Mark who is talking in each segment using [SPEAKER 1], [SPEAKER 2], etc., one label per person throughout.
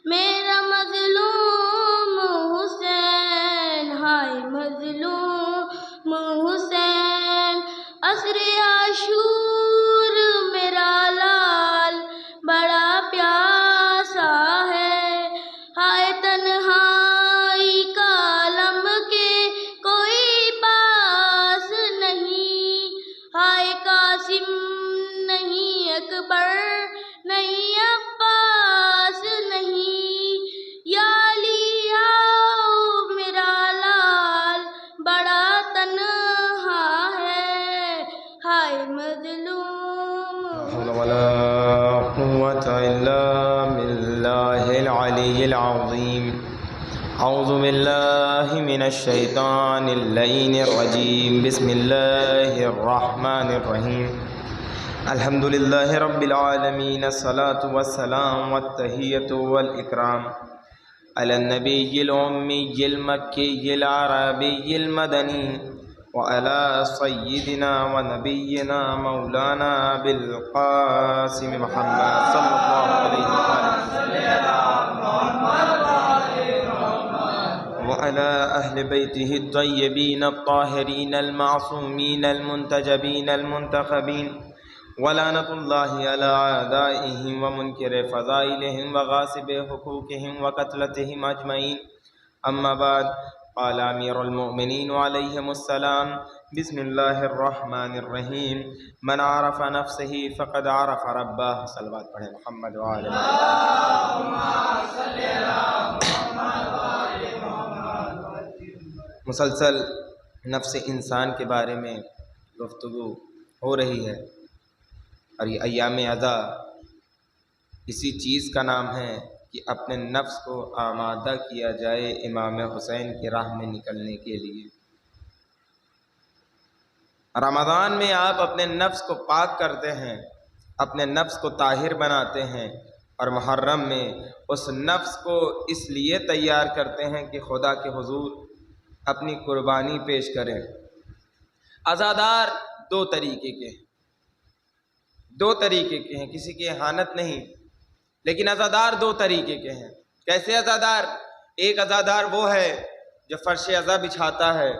[SPEAKER 1] میرا مظلوم حسین، ہائے مظلوم حسین، عصر عاشور میرا لال بڑا پیاسا ہے، ہائے تنہائی کا عالم کے کوئی پاس نہیں، ہائے قاسم نہیں اکبر نہیں عباس نہیں، یا علی آؤ میرا لال بڑا تنہا ہے، ہائے مظلوم
[SPEAKER 2] حول ولا قوة إلا بالله العلي العظيم. أعوذ بالله من الشيطان اللعين الرجيم. بسم الله الرحمن الرحيم. الحمد لله رب العالمين، الصلاة والسلام والتحية والإكرام على النبي الأمي المكي العربي المدني وعلى سيدنا ونبينا مولانا بالقاسم محمد صلى الله عليه وعلى أهل بيته الطيبين الطاهرين المعصومين المنتجبين المنتخبين، ولعنة الله على أعدائهم ومنكر فضائلهم وغاصب حقوقهم وقتلتهم أجمعين. أما بعد، قال امیر المؤمنین علیہم السلام، بسم اللہ الرحمن الرحیم، من عرف نفسه فقد عرف ربہ. صلوات پڑھیں محمد وآل محمد. مسلسل نفس انسان کے بارے میں گفتگو ہو رہی ہے، اور یہ ایام عزا اسی چیز کا نام ہے کہ اپنے نفس کو آمادہ کیا جائے امام حسین کی راہ میں نکلنے کے لیے. رمضان میں آپ اپنے نفس کو پاک کرتے ہیں، اپنے نفس کو طاہر بناتے ہیں، اور محرم میں اس نفس کو اس لیے تیار کرتے ہیں کہ خدا کے حضور اپنی قربانی پیش کریں. عزادار دو طریقے کے ہیں، کسی کی اہانت نہیں، لیکن عزادار دو طریقے کے ہیں. کیسے عزادار؟ ایک عزادار وہ ہے جو فرش عزا بچھاتا ہے،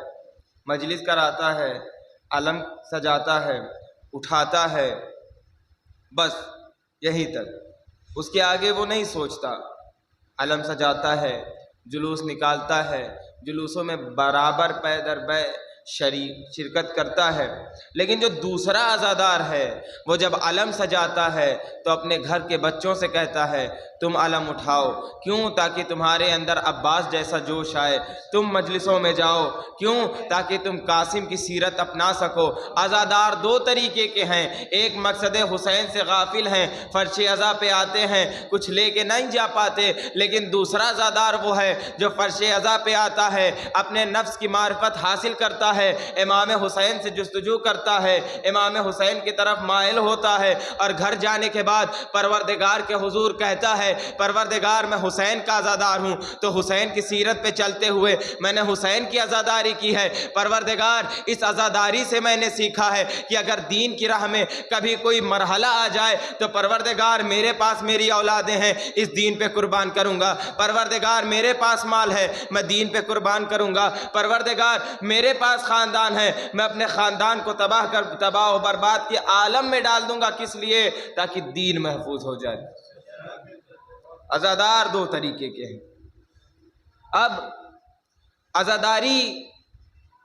[SPEAKER 2] مجلس کراتا ہے، علم سجاتا ہے، اٹھاتا ہے، بس یہیں تک، اس کے آگے وہ نہیں سوچتا. علم سجاتا ہے، جلوس نکالتا ہے، جلوسوں میں برابر پے در پے شرکت کرتا ہے. لیکن جو دوسرا عزادار ہے وہ جب علم سجاتا ہے تو اپنے گھر کے بچوں سے کہتا ہے تم علم اٹھاؤ. کیوں؟ تاکہ تمہارے اندر عباس جیسا جوش آئے. تم مجلسوں میں جاؤ. کیوں؟ تاکہ تم قاسم کی سیرت اپنا سکو. عزادار دو طریقے کے ہیں، ایک مقصد حسین سے غافل ہیں، فرش عزا پہ آتے ہیں، کچھ لے کے نہیں جا پاتے. لیکن دوسرا عزادار وہ ہے جو فرش عزا پہ آتا ہے، اپنے نفس کی معرفت حاصل کرتا ہے، امام حسین سے جستجو کرتا ہے، امام حسین کی طرف مائل ہوتا ہے، اور گھر جانے کے بعد پروردگار کے حضور کہتا ہے پروردگار میں حسین کا عزادار ہوں. تو حسین کی سیرت پہ چلتے ہوئے میں نے حسین کی عزاداری کی ہے. پروردگار اس عزاداری سے میں نے سیکھا ہے کہ اگر دین کی راہ میں کبھی کوئی مرحلہ آ جائے تو پروردگار میرے پاس میری اولادیں ہیں، اس دین پہ قربان کروں گا. پروردگار میرے پاس مال ہے، میں دین پہ قربان کروں گا. پروردگار میرے پاس خاندان ہے، میں اپنے خاندان کو تباہ و برباد کے عالم میں ڈال دوں گا. کس لیے؟ تاکہ دین محفوظ ہو جائے. عزادار دو طریقے کے ہیں. اب عزاداری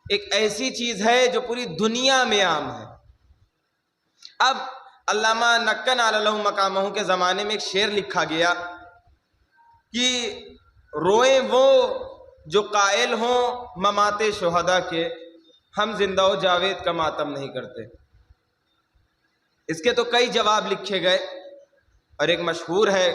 [SPEAKER 2] ایک ایسی چیز ہے جو پوری دنیا میں عام ہے. اب علامہ نکن علی مقامہ کے زمانے میں ایک شعر لکھا گیا کہ روئیں وہ جو قائل ہوں ممات شہداء کے، ہم زندہ و جاوید کا ماتم نہیں کرتے. اس کے تو کئی جواب لکھے گئے، اور ایک مشہور ہے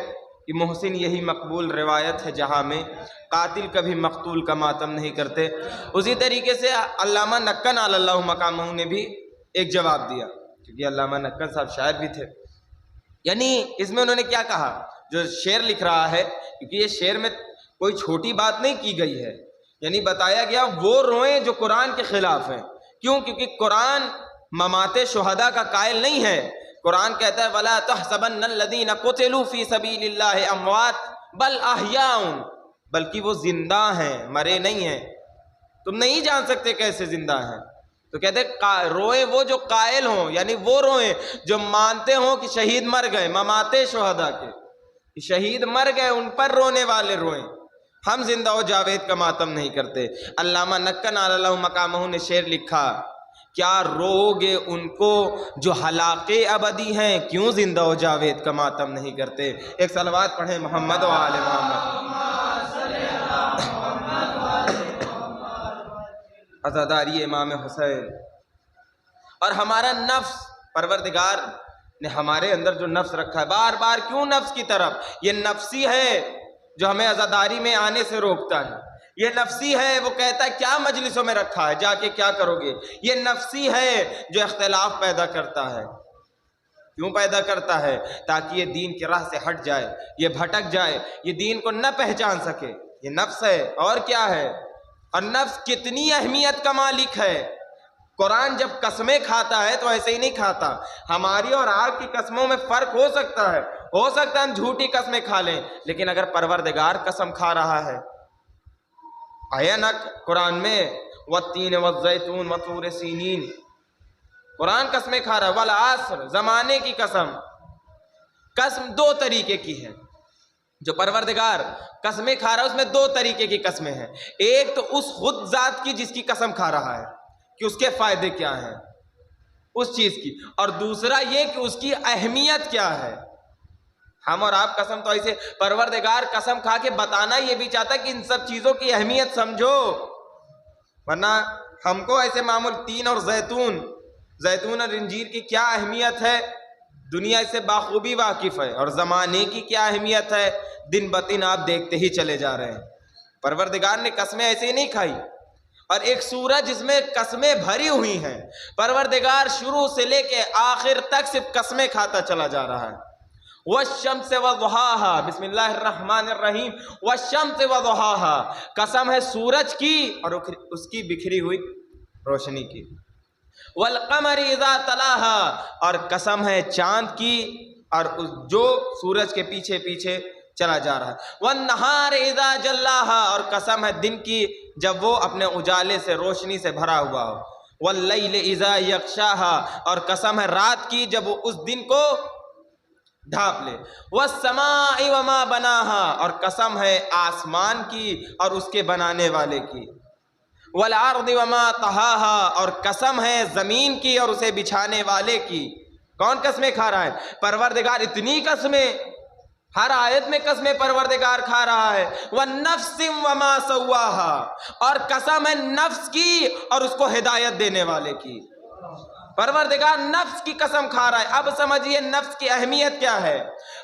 [SPEAKER 2] کہ محسن یہی مقبول روایت ہے جہاں میں قاتل کبھی مقتول کا ماتم نہیں کرتے. اسی طریقے سے علامہ نکن علی اللہ مقامہ نے بھی ایک جواب دیا، کیونکہ علامہ نکن صاحب شاعر بھی تھے. یعنی اس میں انہوں نے کیا کہا، جو شعر لکھ رہا ہے، کیونکہ یہ شعر میں کوئی چھوٹی بات نہیں کی گئی ہے، یعنی بتایا گیا وہ روئیں جو قرآن کے خلاف ہیں. کیوں؟ کیونکہ قرآن ممات شہداء کا قائل نہیں ہے. قرآن کہتا ہے وَلَا تَحْسَبَنَّ الَّذِينَ قُتِلُوا فِي سَبِيلِ اللَّهِ أَمْوَاتٍ بل احیاء، بلکہ وہ زندہ ہیں، مرے نہیں ہیں، تم نہیں جان سکتے کیسے زندہ ہیں۔ تو کہتے روئیں وہ جو قائل ہوں، یعنی وہ روئیں جو مانتے ہوں کہ شہید مر گئے، مماتے شہداء کے، کہ شہید مر گئے ان پر رونے والے روئیں، ہم زندہ و جاوید کا ماتم نہیں کرتے۔ علامہ نکن اللہ مقامہ نے شعر لکھا، کیا رو گے ان کو جو ہلاکے ابدی ہیں، کیوں زندہ و جاوید کا ماتم نہیں کرتے۔ ایک صلوات پڑھیں محمد و آل محمد۔ عزاداری امام حسین۔ اور ہمارا نفس، پروردگار نے ہمارے اندر جو نفس رکھا ہے، بار بار کیوں نفس کی طرف، یہ نفسی ہے جو ہمیں عزاداری میں آنے سے روکتا ہے، یہ نفسی ہے وہ کہتا ہے کیا مجلسوں میں رکھا ہے، جا کے کیا کرو گے، یہ نفسی ہے جو اختلاف پیدا کرتا ہے۔ کیوں پیدا کرتا ہے؟ تاکہ یہ دین کی راہ سے ہٹ جائے، یہ بھٹک جائے، یہ دین کو نہ پہچان سکے، یہ نفس ہے اور کیا ہے۔ اور نفس کتنی اہمیت کا مالک ہے۔ قرآن جب قسمیں کھاتا ہے تو ایسے ہی نہیں کھاتا، ہماری اور آپ کی قسموں میں فرق ہو سکتا ہے ہم جھوٹی قسمیں کھا لیں، لیکن اگر پروردگار قسم کھا رہا ہے، آیا نا قرآن میں والتین والزیتون وطور سینین، قرآن قسمیں کھا رہا ہے، والعصر، زمانے کی قسم۔ قسم دو طریقے کی ہے، جو پروردگار قسمیں کھا رہا ہے اس میں دو طریقے کی قسمیں ہیں، ایک تو اس خود ذات کی جس کی قسم کھا رہا ہے کہ اس کے فائدے کیا ہیں اس چیز کی، اور دوسرا یہ کہ اس کی اہمیت کیا ہے۔ ہم اور آپ قسم تو ایسے، پروردگار قسم کھا کے بتانا یہ بھی چاہتا ہے کہ ان سب چیزوں کی اہمیت سمجھو، ورنہ ہم کو ایسے معمول تین اور زیتون اور انجیر کی کیا اہمیت ہے دنیا اس سے باخوبی واقف ہے، اور زمانے کی کیا اہمیت ہے دن بدن آپ دیکھتے ہی چلے جا رہے ہیں۔ پروردگار نے قسمیں ایسے ہی نہیں کھائی۔ اور ایک سورہ جس میں قسمیں بھری ہوئی ہیں، پروردگار شروع سے لے کے آخر تک صرف قسمیں کھاتا چلا جا رہا ہے۔ والشمس وضحاها، بسم اللہ الرحمن الرحیم، والشمس وضحاها، قسم ہے سورج کی اور اس کی بکھری ہوئی روشنی کی۔ والقمر اذا تلاها، اور قسم ہے چاند کی اور جو سورج کے پیچھے پیچھے چلا جا رہا ہے۔ والنہار اذا جلاها، اور قسم ہے دن کی جب وہ اپنے اجالے سے روشنی سے بھرا ہوا ہو۔ واللیل اذا یغشاها، اور قسم ہے رات کی جب وہ اس دن کو ڈھانپ لے۔ والسماء وما بناها، اور قسم ہے آسمان کی اور اس کے بنانے والے کی۔ والارض وما طحاها، اور قسم ہے زمین کی اور اسے بچھانے والے کی۔ کون قسمیں کھا رہا ہے؟ پروردگار۔ اتنی قسمیں، ہر آیت میں قسمیں پروردگار کھا رہا ہے۔ والنفس وما سواها، اور قسم ہے نفس کی اور اس کو ہدایت دینے والے کی۔ پروردگار نفس کی قسم کھا رہا ہے۔ اب سمجھیے نفس کی اہمیت کیا ہے۔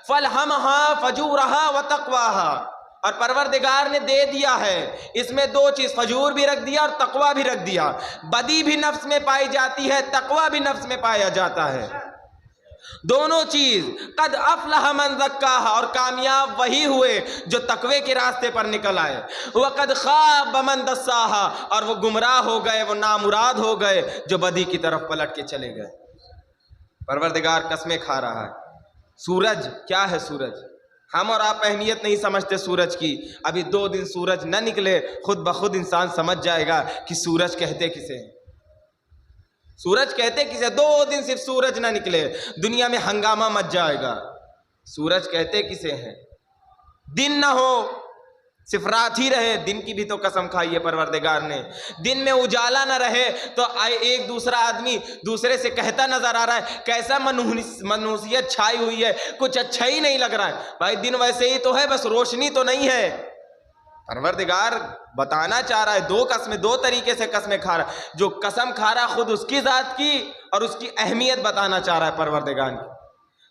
[SPEAKER 2] فَالْهَمَهَا فَجُورَهَا وَتَقْوَاهَا، اور پروردگار نے دے دیا ہے اس میں دو چیز، فجور بھی رکھ دیا اور تقوی بھی رکھ دیا۔ بدی بھی نفس میں پائی جاتی ہے، تقوی بھی نفس میں پایا جاتا ہے، دونوں چیز۔ قد افلح من زکاہا، اور کامیاب وہی ہوئے جو تقوی کے راستے پر نکل آئے۔ وقد خاب من دساہا، اور وہ گمراہ ہو گئے، وہ نامراد ہو گئے جو بدی کی طرف پلٹ کے چلے گئے۔ پروردگار قسمیں کھا رہا ہے۔ سورج کیا ہے؟ سورج ہم اور آپ اہمیت نہیں سمجھتے سورج کی، ابھی 2 دن سورج نہ نکلے خود بخود انسان سمجھ جائے گا کہ سورج کہتے کسے ہیں، سورج کہتے کسے۔ 2 دن صرف سورج نہ نکلے دنیا میں ہنگامہ مچ جائے گا۔ سورج کہتے کسے ہیں؟ دن نہ ہو صرف رات ہی رہے، دن کی بھی تو قسم کھائی ہے پروردگار نے۔ دن میں اجالا نہ رہے تو ایک دوسرا آدمی دوسرے سے کہتا نظر آ رہا ہے کیسا منحوسیت چھائی ہوئی ہے، کچھ اچھا ہی نہیں لگ رہا ہے۔ بھائی دن ویسے ہی تو ہے، بس روشنی تو نہیں ہے۔ پروردگار بتانا چاہ رہا ہے 2 قسمیں، 2 طریقے سے قسمیں کھا رہا ہے۔ جو قسم کھا رہا ہے خود اس کی ذات کی اور اس کی اہمیت بتانا چاہ رہا ہے پروردگار کی۔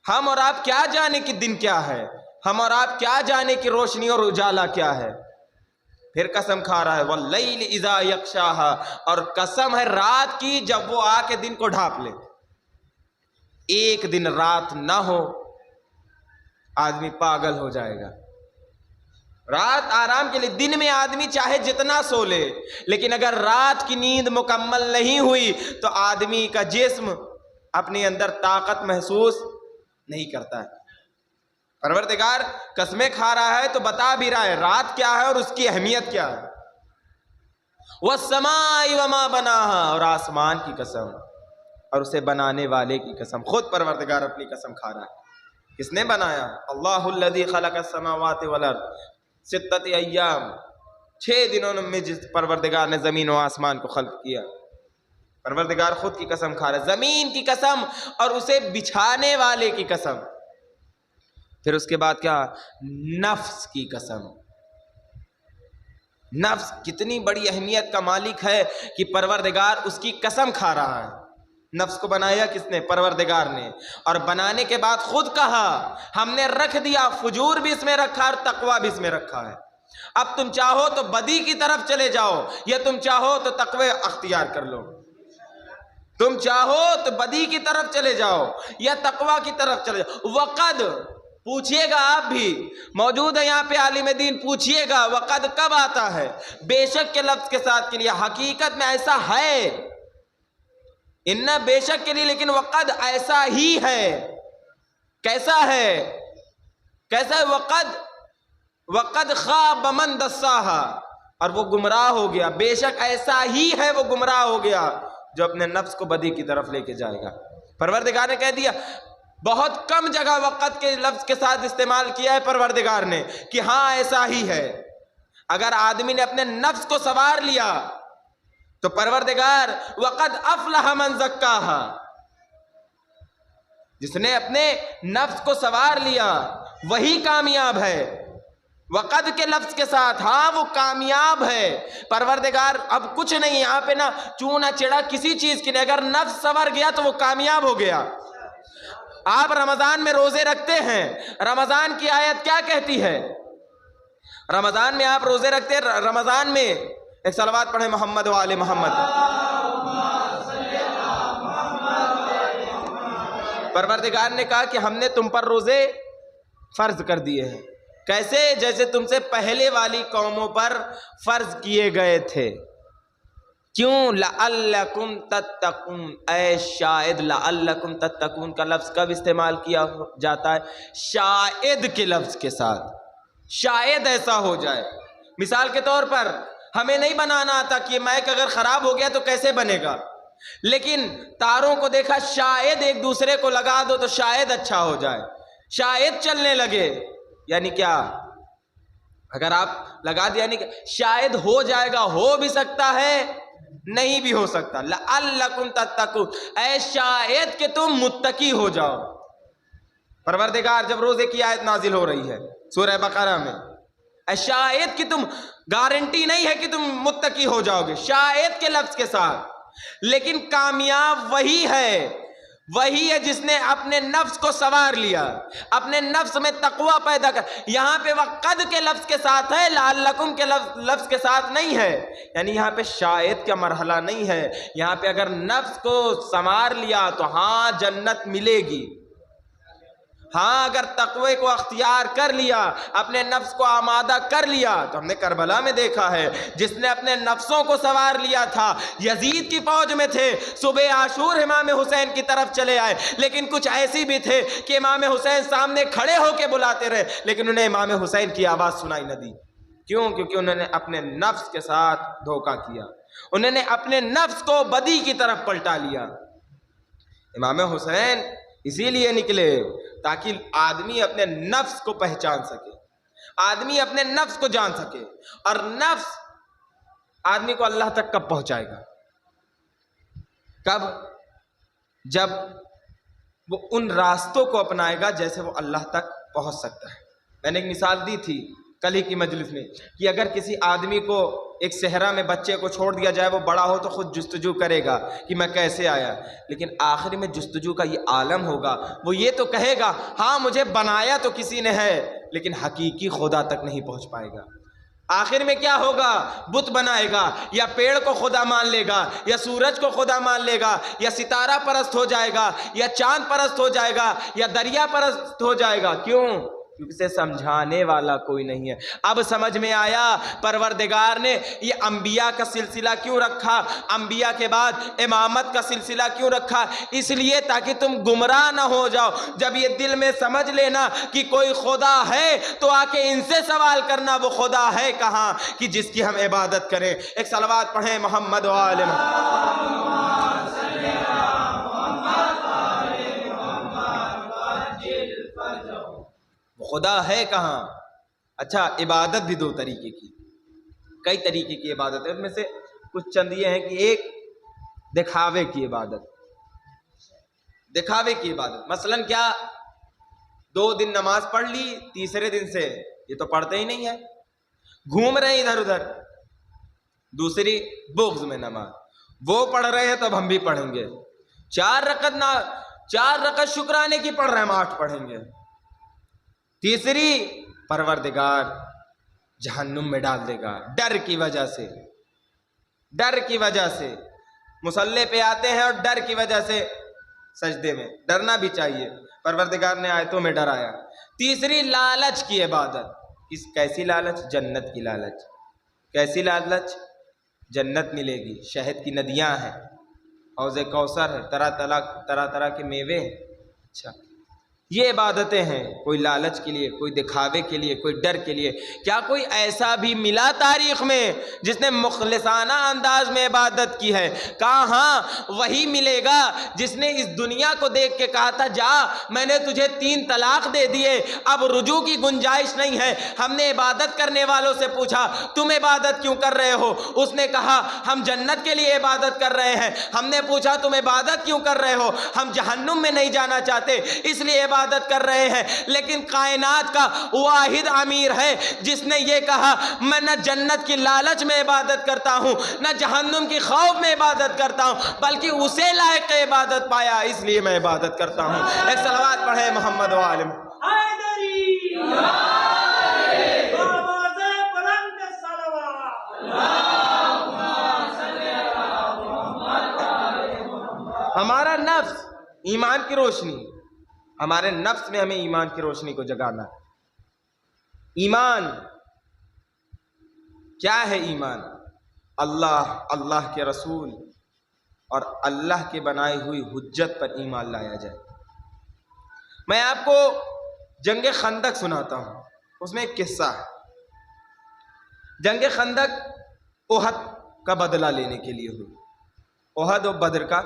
[SPEAKER 2] ہم اور آپ کیا جانے کہ دن کیا ہے، ہم اور آپ کیا جانے کہ روشنی اور اجالا کیا ہے۔ پھر قسم کھا رہا ہے واللیل اذا یغشاها، اور قسم ہے رات کی جب وہ آ کے دن کو ڈھانپ لے۔ ایک دن رات نہ ہو آدمی پاگل ہو جائے گا۔ رات آرام کے لیے، دن میں آدمی چاہے جتنا سو لے، لیکن اگر رات کی نیند مکمل نہیں ہوئی تو آدمی کا جسم اپنے اندر طاقت محسوس نہیں کرتا ہے۔ پروردگار قسمیں کھا رہا ہے تو بتا بھی رہا ہے رات کیا ہے اور اس کی اہمیت کیا ہے. وَالسَّمَاءِ وَمَا بَنَاهَا، اور آسمان کی قسم اور اسے بنانے والے کی قسم. خود پروردگار اپنی قسم کھا رہا ہے. کس نے بنایا؟ اللہ الذی خلق السماوات والارض ستۃ ایام، 6 دنوں میں جس پروردگار نے زمین و آسمان کو خلق کیا. پروردگار خود کی قسم کھا رہا ہے، زمین کی قسم اور اسے بچھانے والے کی قسم. پھر اس کے بعد کیا؟ نفس کی قسم. نفس کتنی بڑی اہمیت کا مالک ہے کہ پروردگار اس کی قسم کھا رہا ہے. نفس کو بنایا کس نے؟ پروردگار نے. اور بنانے کے بعد خود کہا ہم نے رکھ دیا، فجور بھی اس میں رکھا اور تقوی بھی اس میں رکھا ہے. اب تم چاہو تو بدی کی طرف چلے جاؤ یا تم چاہو تو تقوی اختیار کر لو. تم چاہو تو بدی کی طرف چلے جاؤ یا تقوی کی طرف چلے جاؤ. وقد پوچھئے گا، آپ بھی موجود ہیں یہاں پہ عالم دین، پوچھئے گا وقد کب آتا ہے؟ بے شک کے لفظ کے ساتھ کے لیے، حقیقت میں ایسا ہے. ان بے شک کے لیے، لیکن وقد ایسا ہی ہے. کیسا ہے؟ کیسا ہے؟ وقد خاب من دساہا، اور وہ گمراہ ہو گیا. بے شک ایسا ہی ہے وہ گمراہ ہو گیا جو اپنے نفس کو بدی کی طرف لے کے جائے گا. پروردگار نے کہہ دیا، بہت کم جگہ وقت کے لفظ کے ساتھ استعمال کیا ہے پروردگار نے کہ ہاں ایسا ہی ہے. اگر آدمی نے اپنے نفس کو سوار لیا تو پروردگار وقد افلح من زکاہا، جس نے اپنے نفس کو سوار لیا وہی کامیاب ہے. وقد کے لفظ کے ساتھ، ہاں وہ کامیاب ہے. پروردگار اب کچھ نہیں یہاں پہ، نہ چونا چڑا کسی چیز کی نہیں. اگر نفس سور گیا تو وہ کامیاب ہو گیا. آپ رمضان میں روزے رکھتے ہیں، رمضان کی آیت کیا کہتی ہے؟ رمضان میں آپ روزے رکھتے ہیں، رمضان میں ایک صلوات پڑھیں محمد و آل محمد. پروردگار نے کہا کہ ہم نے تم پر روزے فرض کر دیے ہیں. کیسے؟ جیسے تم سے پہلے والی قوموں پر فرض کیے گئے تھے. کیوں؟ لعلکم تتقون. اے شاید لعلکم تتقون کا لفظ کب استعمال کیا جاتا ہے؟ شاید کے لفظ کے ساتھ. شاید ایسا ہو جائے. مثال کے طور پر ہمیں نہیں بنانا آتا کہ مائک اگر خراب ہو گیا تو کیسے بنے گا، لیکن تاروں کو دیکھا، شاید ایک دوسرے کو لگا دو تو شاید اچھا ہو جائے، شاید چلنے لگے. یعنی کیا؟ اگر آپ لگا دیا یعنی کہ شاید ہو جائے گا، ہو بھی سکتا ہے نہیں بھی ہو سکتا. لعلکم تتقون، اے شاید کہ تم متقی ہو جاؤ. پروردگار جب روزے کی آیت نازل ہو رہی ہے سورہ بقرہ میں، اے شاید کہ تم، گارنٹی نہیں ہے کہ تم متقی ہو جاؤ گے، شاید کے لفظ کے ساتھ. لیکن کامیاب وہی ہے جس نے اپنے نفس کو سوار لیا، اپنے نفس میں تقوی پیدا کر. یہاں پہ وقد کے لفظ کے ساتھ ہے، لعلکم کے لفظ کے ساتھ نہیں ہے. یعنی یہاں پہ شاید کا مرحلہ نہیں ہے. یہاں پہ اگر نفس کو سنوار لیا تو ہاں جنت ملے گی. ہاں اگر تقوی کو اختیار کر لیا، اپنے نفس کو آمادہ کر لیا، تو ہم نے کربلا میں دیکھا ہے جس نے اپنے نفسوں کو سوار لیا تھا. یزید کی فوج میں تھے، صبح عاشور امام حسین کی طرف چلے آئے، لیکن کچھ ایسی بھی تھے کہ امام حسین سامنے کھڑے ہو کے بلاتے رہے لیکن انہیں امام حسین کی آواز سنائی نہ دی. کیوں؟ کیونکہ انہوں نے اپنے نفس کے ساتھ دھوکہ کیا، انہوں نے اپنے نفس کو بدی کی طرف پلٹا لیا. امام حسین اسی لیے نکلے تاکہ آدمی اپنے نفس کو پہچان سکے، آدمی اپنے نفس کو جان سکے. اور نفس آدمی کو اللہ تک کب پہنچائے گا؟ کب؟ جب وہ ان راستوں کو اپنائے گا جیسے وہ اللہ تک پہنچ سکتا ہے. میں نے ایک مثال دی تھی کل ہی کی مجلس میں کہ اگر کسی آدمی کو ایک صحرا میں بچے کو چھوڑ دیا جائے، وہ بڑا ہو تو خود جستجو کرے گا کہ میں کیسے آیا، لیکن آخر میں جستجو کا یہ عالم ہوگا، وہ یہ تو کہے گا ہاں مجھے بنایا تو کسی نے ہے، لیکن حقیقی خدا تک نہیں پہنچ پائے گا. آخر میں کیا ہوگا؟ بت بنائے گا، یا پیڑ کو خدا مان لے گا، یا سورج کو خدا مان لے گا، یا ستارہ پرست ہو جائے گا، یا چاند پرست ہو جائے گا، یا دریا پرست ہو جائے گا. کیوں؟ کیونکہ اسے سمجھانے والا کوئی نہیں ہے۔ اب سمجھ میں آیا پروردگار نے یہ انبیاء کا سلسلہ کیوں رکھا، انبیاء کے بعد امامت کا سلسلہ کیوں رکھا، اس لیے تاکہ تم گمراہ نہ ہو جاؤ۔ جب یہ دل میں سمجھ لینا کہ کوئی خدا ہے تو آ کے ان سے سوال کرنا وہ خدا ہے کہاں کہ جس کی ہم عبادت کریں۔ ایک صلوات پڑھیں محمد و آل محمد۔ خدا ہے کہاں؟ اچھا، عبادت بھی دو طریقے کی، کئی طریقے کی عبادت ہے، ان میں سے کچھ چند یہ ہیں کہ ایک دکھاوے کی عبادت، دکھاوے کی عبادت مثلا کیا، 2 دن نماز پڑھ لی، تیسرے دن سے یہ تو پڑھتے ہی نہیں ہے، گھوم رہے ہیں ادھر ادھر۔ دوسری بغض میں نماز، وہ پڑھ رہے ہیں تو اب ہم بھی پڑھیں گے، 4 رکعت شکرانے کی پڑھ رہے ہیں، ہم 8 پڑھیں گے۔ تیسری پروردگار جہنم میں ڈال دے گا، ڈر کی وجہ سے، ڈر کی وجہ سے مصلی پہ آتے ہیں اور ڈر کی وجہ سے سجدے میں، ڈرنا بھی چاہیے، پروردگار نے آیتوں میں ڈرایا۔ تیسری لالچ کی عبادت، کیسی لالچ؟ جنت کی لالچ۔ کیسی لالچ؟ جنت ملے گی، شہد کی ندیاں ہیں، حوض کوثر ہے، طرح طرح کے میوے ہیں۔ اچھا، یہ عبادتیں ہیں، کوئی لالچ کے لیے، کوئی دکھاوے کے لیے، کوئی ڈر کے لیے۔ کیا کوئی ایسا بھی ملا تاریخ میں جس نے مخلصانہ انداز میں عبادت کی ہے؟ کہا ہاں، وہی ملے گا جس نے اس دنیا کو دیکھ کے کہا تھا جا میں نے تجھے 3 طلاق دے دیے، اب رجوع کی گنجائش نہیں ہے۔ ہم نے عبادت کرنے والوں سے پوچھا تم عبادت کیوں کر رہے ہو؟ اس نے کہا ہم جنت کے لیے عبادت کر رہے ہیں۔ ہم نے پوچھا تم عبادت کیوں کر رہے ہو؟ ہم جہنم میں نہیں جانا چاہتے اس لیے عبادت کر رہے ہیں۔ لیکن کائنات کا واحد امیر ہے جس نے یہ کہا میں نہ جنت کی لالچ میں عبادت کرتا ہوں نہ جہنم کی خوف میں عبادت کرتا ہوں، بلکہ اسے لائق عبادت پایا اس لیے میں عبادت کرتا ہوں۔ ایک صلوات پڑھے محمد و آل محمد۔ ہمارا نفس ایمان کی روشنی، ہمارے نفس میں ہمیں ایمان کی روشنی کو جگانا ہے۔ ایمان کیا ہے؟ ایمان اللہ کے رسول اور اللہ کے بنائی ہوئی حجت پر ایمان لایا جائے۔ میں آپ کو جنگ خندق سناتا ہوں، اس میں ایک قصہ ہے۔ جنگ خندق احد کا بدلہ لینے کے لیے ہوئی، احد و بدر کا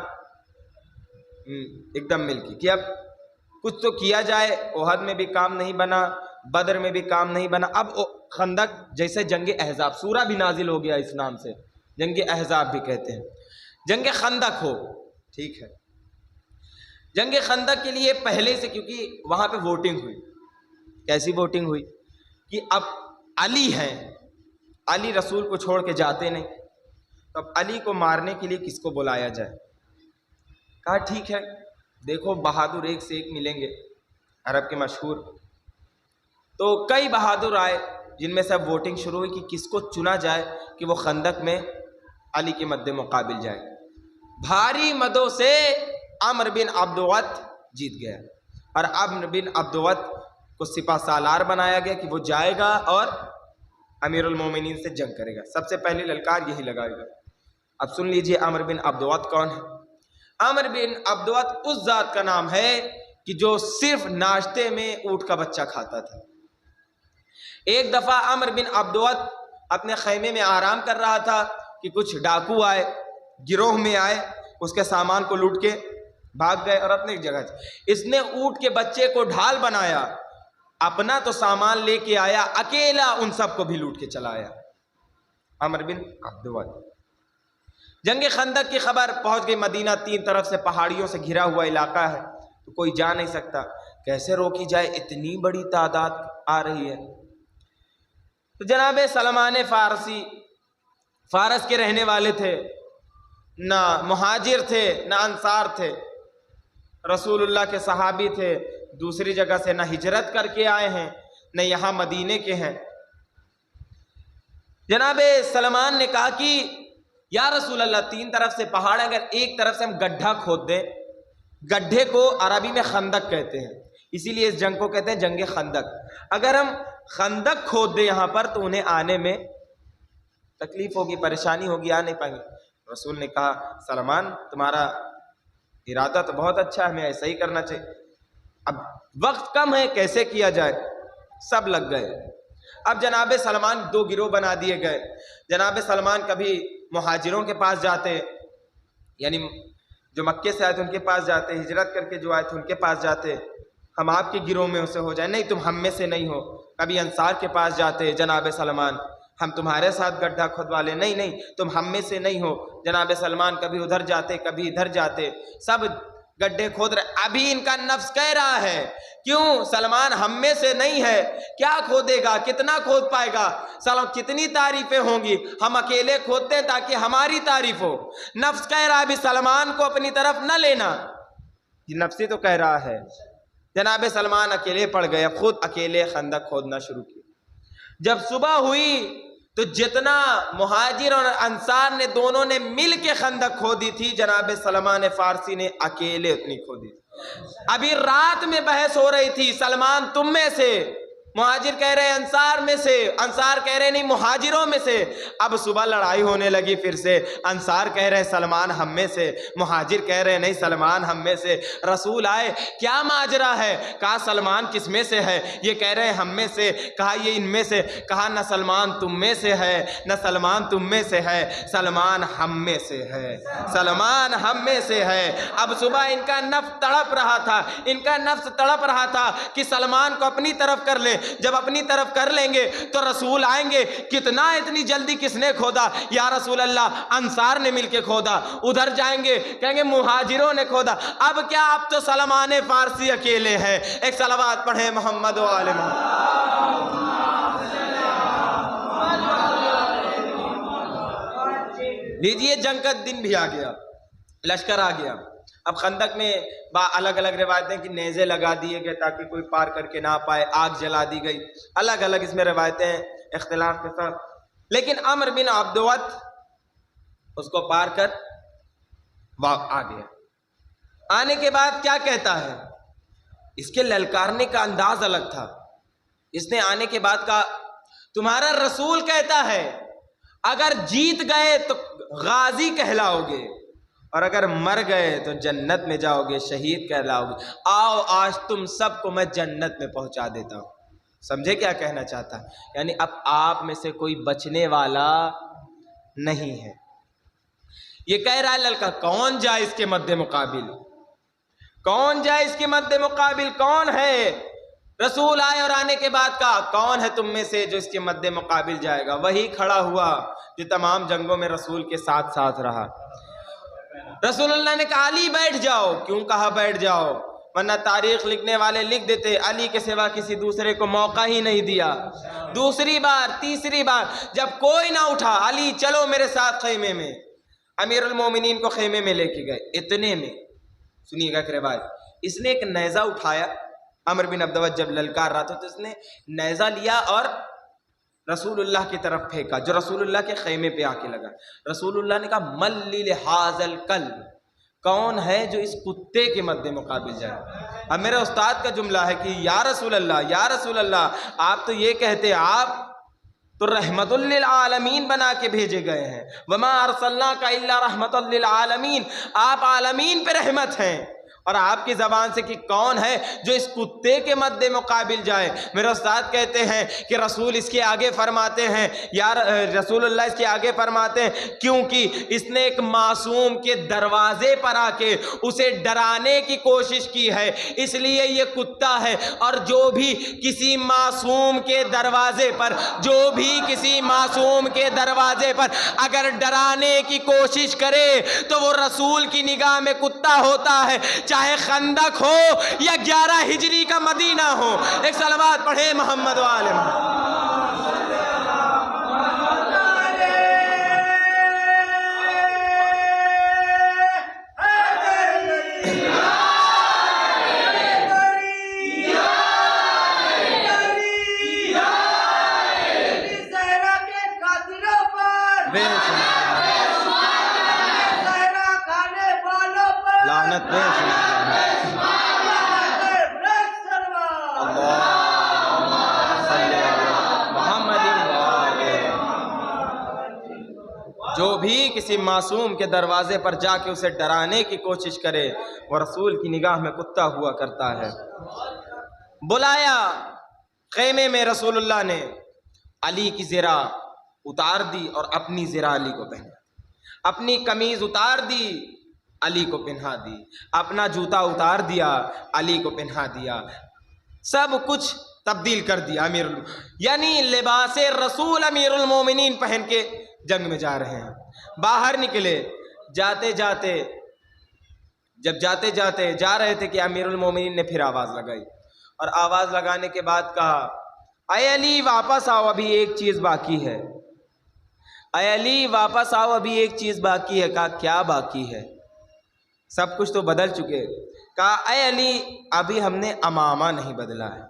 [SPEAKER 2] ایک دم مل کی کہ اب کچھ تو کیا جائے، احد میں بھی کام نہیں بنا، بدر میں بھی کام نہیں بنا، اب خندق جیسے جنگ احزاب، سورہ بھی نازل ہو گیا اس نام سے، جنگ احزاب بھی کہتے ہیں، جنگ خندق ہو، ٹھیک ہے۔ جنگ خندق کے لیے پہلے سے، کیونکہ وہاں پہ ووٹنگ ہوئی، کیسی ووٹنگ ہوئی کہ اب علی ہیں، علی رسول کو چھوڑ کے جاتے نہیں، تو اب علی کو مارنے کے لیے کس کو بلایا جائے؟ کہا ٹھیک ہے، دیکھو بہادر ایک سے ایک ملیں گے عرب کے مشہور، تو کئی بہادر آئے جن میں سے اب ووٹنگ شروع ہوئی کہ کس کو چنا جائے کہ وہ خندق میں علی کے مد مقابل جائے۔ بھاری مدوں سے عمرو بن عبدوت جیت گیا، اور عمرو بن عبدوت کو سپہ سالار بنایا گیا کہ وہ جائے گا اور امیر المومنین سے جنگ کرے گا، سب سے پہلے للکار یہی لگائے گا۔ اب سن لیجئے عمرو بن عبدوت کون ہے؟ عمرو بن عبدوت اس ذات کا نام ہے کہ جو صرف ناشتے میں اونٹ کا بچہ کھاتا تھا۔ ایک دفعہ عمرو بن عبدوت اپنے خیمے میں آرام کر رہا تھا کہ کچھ ڈاکو آئے، گروہ میں آئے، اس کے سامان کو لوٹ کے بھاگ گئے اور اپنے جگہ اس نے اونٹ کے بچے کو ڈھال بنایا، اپنا تو سامان لے کے آیا، اکیلا ان سب کو بھی لوٹ کے چلا آیا۔ عمرو بن عبدوت۔ جنگ خندق کی خبر پہنچ گئی مدینہ، 3 طرف سے پہاڑیوں سے گھرا ہوا علاقہ ہے، تو کوئی جا نہیں سکتا، کیسے روکی جائے، اتنی بڑی تعداد آ رہی ہے۔ تو جناب سلمان فارسی، فارس کے رہنے والے تھے، نہ مہاجر تھے نہ انصار تھے، رسول اللہ کے صحابی تھے، دوسری جگہ سے نہ ہجرت کر کے آئے ہیں نہ یہاں مدینے کے ہیں۔ جناب سلمان نے کہا کہ یا رسول اللہ 3 طرف سے پہاڑ، اگر ایک طرف سے ہم گڈھا کھود دیں، گڈھے کو عربی میں خندق کہتے ہیں، اسی لیے اس جنگ کو کہتے ہیں جنگ خندق۔ اگر ہم خندق کھود دیں یہاں پر تو انہیں آنے میں تکلیف ہوگی، پریشانی ہوگی، آ نہیں پائیں گے۔ رسول نے کہا سلمان تمہارا ارادہ تو بہت اچھا ہے، ہمیں ایسا ہی کرنا چاہیے، اب وقت کم ہے، کیسے کیا جائے؟ سب لگ گئے۔ اب جناب سلمان دو گروہ بنا دیے گئے۔ جناب سلمان کبھی مہاجروں کے پاس جاتے، یعنی جو مکے سے آئے تھے ان کے پاس جاتے، ہجرت کر کے جو آئے تھے ان کے پاس جاتے، ہم آپ کے گروہ میں سے ہو جائیں، نہیں تم ہم میں سے نہیں ہو۔ کبھی انصار کے پاس جاتے جناب سلمان، ہم تمہارے ساتھ گڈھا کھودوا لیں، نہیں نہیں تم ہم میں سے نہیں ہو۔ جناب سلمان کبھی ادھر جاتے کبھی ادھر جاتے، سب گڈھے کھود رہے۔ ابھی ان کا نفس کہہ رہا ہے کیوں سلمان ہم میں سے نہیں ہے، کیا کھودے گا، کتنا کھود پائے گا، سلام کتنی تعریفیں ہوں گی، ہم اکیلے کھودتے ہیں تاکہ ہماری تعریف ہو۔ نفس کہہ رہا ہے ابھی سلمان کو اپنی طرف نہ لینا، یہ نفسی تو کہہ رہا ہے۔ جناب سلمان اکیلے پڑ گئے، اب خود اکیلے خندق کھودنا شروع کیا۔ جب صبح ہوئی تو جتنا مہاجر اور انصار نے دونوں نے مل کے خندق کھودی تھی، جناب سلمان فارسی نے اکیلے اتنی کھودی۔ ابھی رات میں بحث ہو رہی تھی، سلمان تم میں سے، مہاجر کہہ رہے انصار میں سے، انصار کہہ رہے نہیں مہاجروں میں سے۔ اب صبح لڑائی ہونے لگی پھر سے، انصار کہہ رہے سلمان ہم میں سے، مہاجر کہہ رہے نہیں سلمان ہم میں سے۔ رسول آئے، کیا ماجرا ہے؟ کہا سلمان کس میں سے ہے؟ یہ کہہ رہے ہم میں سے، کہا یہ ان میں سے، کہا نہ سلمان تم میں سے ہے نہ سلمان تم میں سے ہے، سلمان ہم میں سے ہے، سلمان ہم میں سے ہے۔ اب صبح ان کا نفس تڑپ رہا تھا، ان کا نفس تڑپ رہا تھا کہ سلمان کو اپنی طرف کر لیں، جب اپنی طرف کر لیں گے تو رسول آئیں گے، کتنا اتنی جلدی کس نے کھودا؟ یا رسول اللہ انصار نے مل کے کھودا۔ ادھر جائیں گے کہیں گے مہاجروں نے کھودا۔ اب کیا، اب تو سلمان فارسی اکیلے ہیں۔ ایک صلوات پڑھیں محمد و آل محمد۔ لیجئے جنگ کا دن بھی آ گیا، لشکر آ گیا۔ اب خندق میں الگ الگ روایتیں کہ نیزے لگا دیے گئے تاکہ کوئی پار کر کے نہ پائے، آگ جلا دی گئی، الگ الگ اس میں روایتیں اختلاف کے ساتھ۔ لیکن عمر بن عبدوت اس کو پار کر آ گیا۔ آنے کے بعد کیا کہتا ہے؟ اس کے للکارنے کا انداز الگ تھا۔ اس نے آنے کے بعد کہا تمہارا رسول کہتا ہے اگر جیت گئے تو غازی کہلاؤ گے، اور اگر مر گئے تو جنت میں جاؤ گے، شہید کہلاؤ گے۔ آؤ آج تم سب کو میں جنت میں پہنچا دیتا ہوں۔ سمجھے کیا کہنا چاہتا ہے؟ یعنی اب آپ میں سے کوئی بچنے والا نہیں ہے۔ یہ کہہ رہا ہے للکا، کون جائے اس کے مد مقابل، کون جائے اس کے مد مقابل، کون ہے؟ رسول آئے اور آنے کے بعد کہا کون ہے تم میں سے جو اس کے مد مقابل جائے گا؟ وہی کھڑا ہوا جو تمام جنگوں میں رسول کے ساتھ ساتھ رہا۔ رسول اللہ نے کہا علی بیٹھ جاؤ۔ کیوں کہا بیٹھ جاؤ؟ ورنہ تاریخ لکھنے والے لکھ دیتے علی کے سوا کسی دوسرے کو موقع ہی نہیں دیا۔ دوسری بار، تیسری بار جب کوئی نہ اٹھا، علی چلو میرے ساتھ خیمے میں۔ امیر المومنین کو خیمے میں لے کے گئے۔ اتنے میں سنیے گا کہ روایت، اس نے ایک نیزہ اٹھایا۔ عمر بن عبدوت جب للکار رہا تھا تو اس نے نیزہ لیا اور رسول اللہ کی طرف پھینکا، جو رسول اللہ کے خیمے پہ آ کے لگا۔ رسول اللہ نے کہا من لہذا الکلب، کون ہے جو اس کتے کے مد مقابل جائے؟ اب میرے استاد کا جملہ ہے کہ یا رسول اللہ، یا رسول اللہ، آپ تو یہ کہتے، آپ تو رحمت للعالمین بنا کے بھیجے گئے ہیں، وما ارسلناک الا رحمت للعالمین، آپ عالمین پہ رحمت ہیں، اور آپ کی زبان سے کہ کون ہے جو اس کتے کے مد مقابل جائے؟ میرے استاد کہتے ہیں کہ رسول اس کے آگے فرماتے ہیں، یا رسول اللہ اس کے آگے فرماتے ہیں کیونکہ اس نے ایک معصوم کے دروازے پر آ کے اسے ڈرانے کی کوشش کی ہے، اس لیے یہ کتا ہے۔ اور جو بھی کسی معصوم کے دروازے پر، جو بھی کسی معصوم کے دروازے پر اگر ڈرانے کی کوشش کرے تو وہ رسول کی نگاہ میں کتا ہوتا ہے، چاہے خندق ہو یا 11 ہجری کا مدینہ ہو۔ ایک صلوات پڑھے محمد و آل محمد۔ لعنت بے جو بھی کسی معصوم کے دروازے پر جا کے اسے ڈرانے کی کوشش کرے وہ رسول کی نگاہ میں کتا ہوا کرتا ہے۔ بلایا خیمے میں رسول اللہ نے، علی کی زرہ اتار دی اور اپنی زرہ علی کو پہنا، اپنی قمیض اتار دی علی کو پہنا دی، اپنا جوتا اتار دیا علی کو پہنا دیا، سب کچھ تبدیل کر دیا یعنی لباس رسول امیر المومنین پہن کے جنگ میں جا رہے ہیں۔ باہر نکلے، جاتے جاتے جا رہے تھے کہ امیر المومنین نے پھر آواز لگائی، اور آواز لگانے کے بعد کہا اے علی واپس آؤ، ابھی ایک چیز باقی ہے، اے علی واپس آؤ، ابھی ایک چیز باقی ہے۔ کہا کیا باقی ہے؟ سب کچھ تو بدل چکے۔ کہا اے علی ابھی ہم نے امامہ نہیں بدلا ہے۔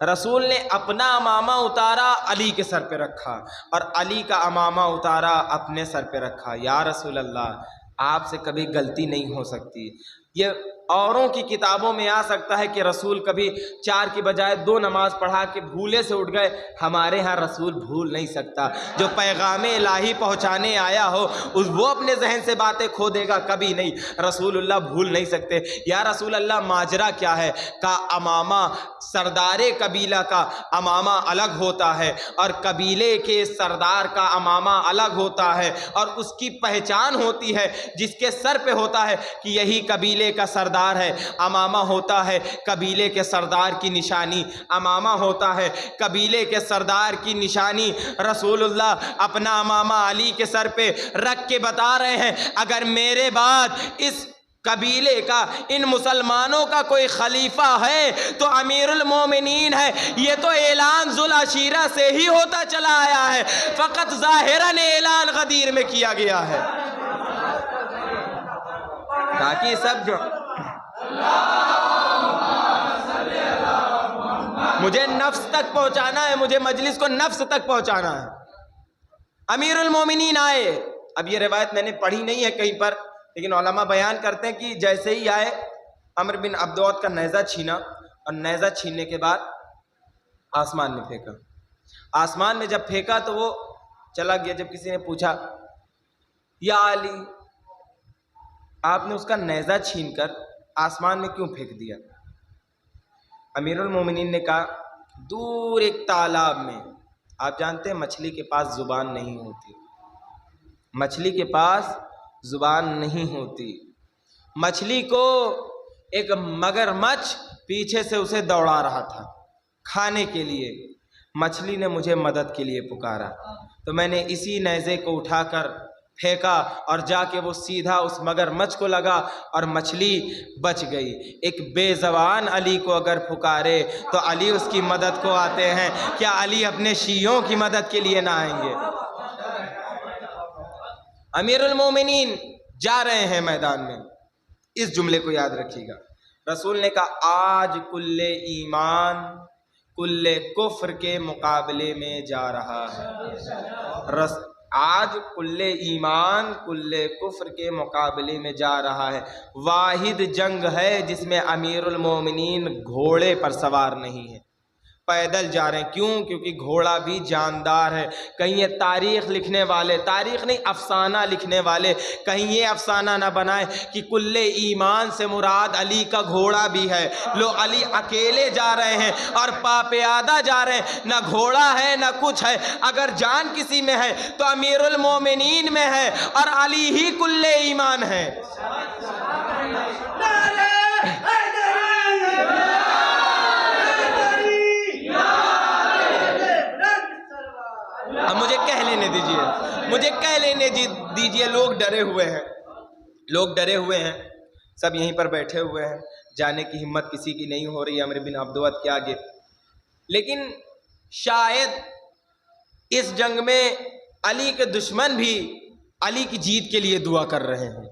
[SPEAKER 2] رسول نے اپنا امامہ اتارا علی کے سر پہ رکھا، اور علی کا امامہ اتارا اپنے سر پہ رکھا۔ یا رسول اللہ آپ سے کبھی غلطی نہیں ہو سکتی۔ یہ اوروں کی کتابوں میں آ سکتا ہے کہ رسول کبھی 4 کی بجائے 2 نماز پڑھا کے بھولے سے اٹھ گئے، ہمارے ہاں رسول بھول نہیں سکتا۔ جو پیغام الہی پہنچانے آیا ہو وہ اپنے ذہن سے باتیں کھو دے گا؟ کبھی نہیں، رسول اللہ بھول نہیں سکتے۔ یا رسول اللہ ماجرا کیا ہے؟ کا امامہ سردار قبیلہ کا امامہ الگ ہوتا ہے، اور قبیلے کے سردار کا امامہ الگ ہوتا ہے، اور اس کی پہچان ہوتی ہے جس کے سر پہ ہوتا ہے کہ یہی قبیلے کا سردار ہے۔ امامہ ہوتا ہے قبیلے کے سردار کی نشانی، امامہ ہوتا ہے قبیلے کے سردار کی نشانی۔ رسول اللہ اپنا امامہ علی کے سر پہ رکھ کے بتا رہے ہیں اگر میرے بعد اس قبیلے کا، ان مسلمانوں کا کوئی خلیفہ ہے تو امیر المومنین ہے۔ یہ تو اعلان ذوالعشیرہ سے ہی ہوتا چلا آیا ہے، فقط ظاہراً اعلان غدیر میں کیا گیا ہے تاکہ سب جو مجھے نفس تک پہنچانا ہے، مجھے مجلس کو نفس تک پہنچانا ہے۔ امیر المومنین آئے، اب یہ روایت میں نے پڑھی نہیں ہے کہیں پر، لیکن علماء بیان کرتے ہیں کہ جیسے ہی آئے عمرو بن عبدود کا نیزہ چھینا، اور نیزہ چھیننے کے بعد آسمان میں پھینکا۔ آسمان میں جب پھینکا تو وہ چلا گیا۔ جب کسی نے پوچھا یا علی آپ نے اس کا نیزہ چھین کر آسمان میں کیوں پھینک دیا؟ امیر المومنین نے کہا دور ایک تالاب میں، آپ جانتے ہیں مچھلی کے پاس زبان نہیں ہوتی، مچھلی کے پاس زبان نہیں ہوتی، مچھلی کو ایک مگرمچھ پیچھے سے اسے دوڑا رہا تھا کھانے کے لیے۔ مچھلی نے مجھے مدد کے لیے پکارا تو میں نے اسی نیزے کو اٹھا کر پھینکا، اور جا کے وہ سیدھا اس مگرمچھ کو لگا اور مچھلی بچ گئی۔ ایک بے زبان علی کو اگر پکارے تو علی اس کی مدد کو آتے ہیں، کیا علی اپنے شیعوں کی مدد کے لیے نہ آئیں گے؟ امیر المومنین جا رہے ہیں میدان میں، اس جملے کو یاد رکھیے گا۔ رسول نے کہا آج کل ایمان کل کفر کے مقابلے میں جا رہا ہے، آج کل ایمان کل کفر کے مقابلے میں جا رہا ہے۔ واحد جنگ ہے جس میں امیر المومنین گھوڑے پر سوار نہیں ہے، پیدل جا رہے ہیں۔ کیوں؟ کیونکہ گھوڑا بھی جاندار ہے۔ کہیں یہ تاریخ لکھنے والے، تاریخ نہیں افسانہ لکھنے والے، کہیں یہ افسانہ نہ بنائیں کہ کل ایمان سے مراد علی کا گھوڑا بھی ہے۔ لو علی اکیلے جا رہے ہیں اور پاپیادہ جا رہے ہیں، نہ گھوڑا ہے نہ کچھ ہے۔ اگر جان کسی میں ہے تو امیر المومنین میں ہے، اور علی ہی کل ایمان ہے۔ اب مجھے کہہ لینے دیجئے، لوگ ڈرے ہوئے ہیں، سب یہیں پر بیٹھے ہوئے ہیں، جانے کی ہمت کسی کی نہیں ہو رہی ہے عمرو بن عبدود کے آگے۔ لیکن شاید اس جنگ میں علی کے دشمن بھی علی کی جیت کے لیے دعا کر رہے ہیں۔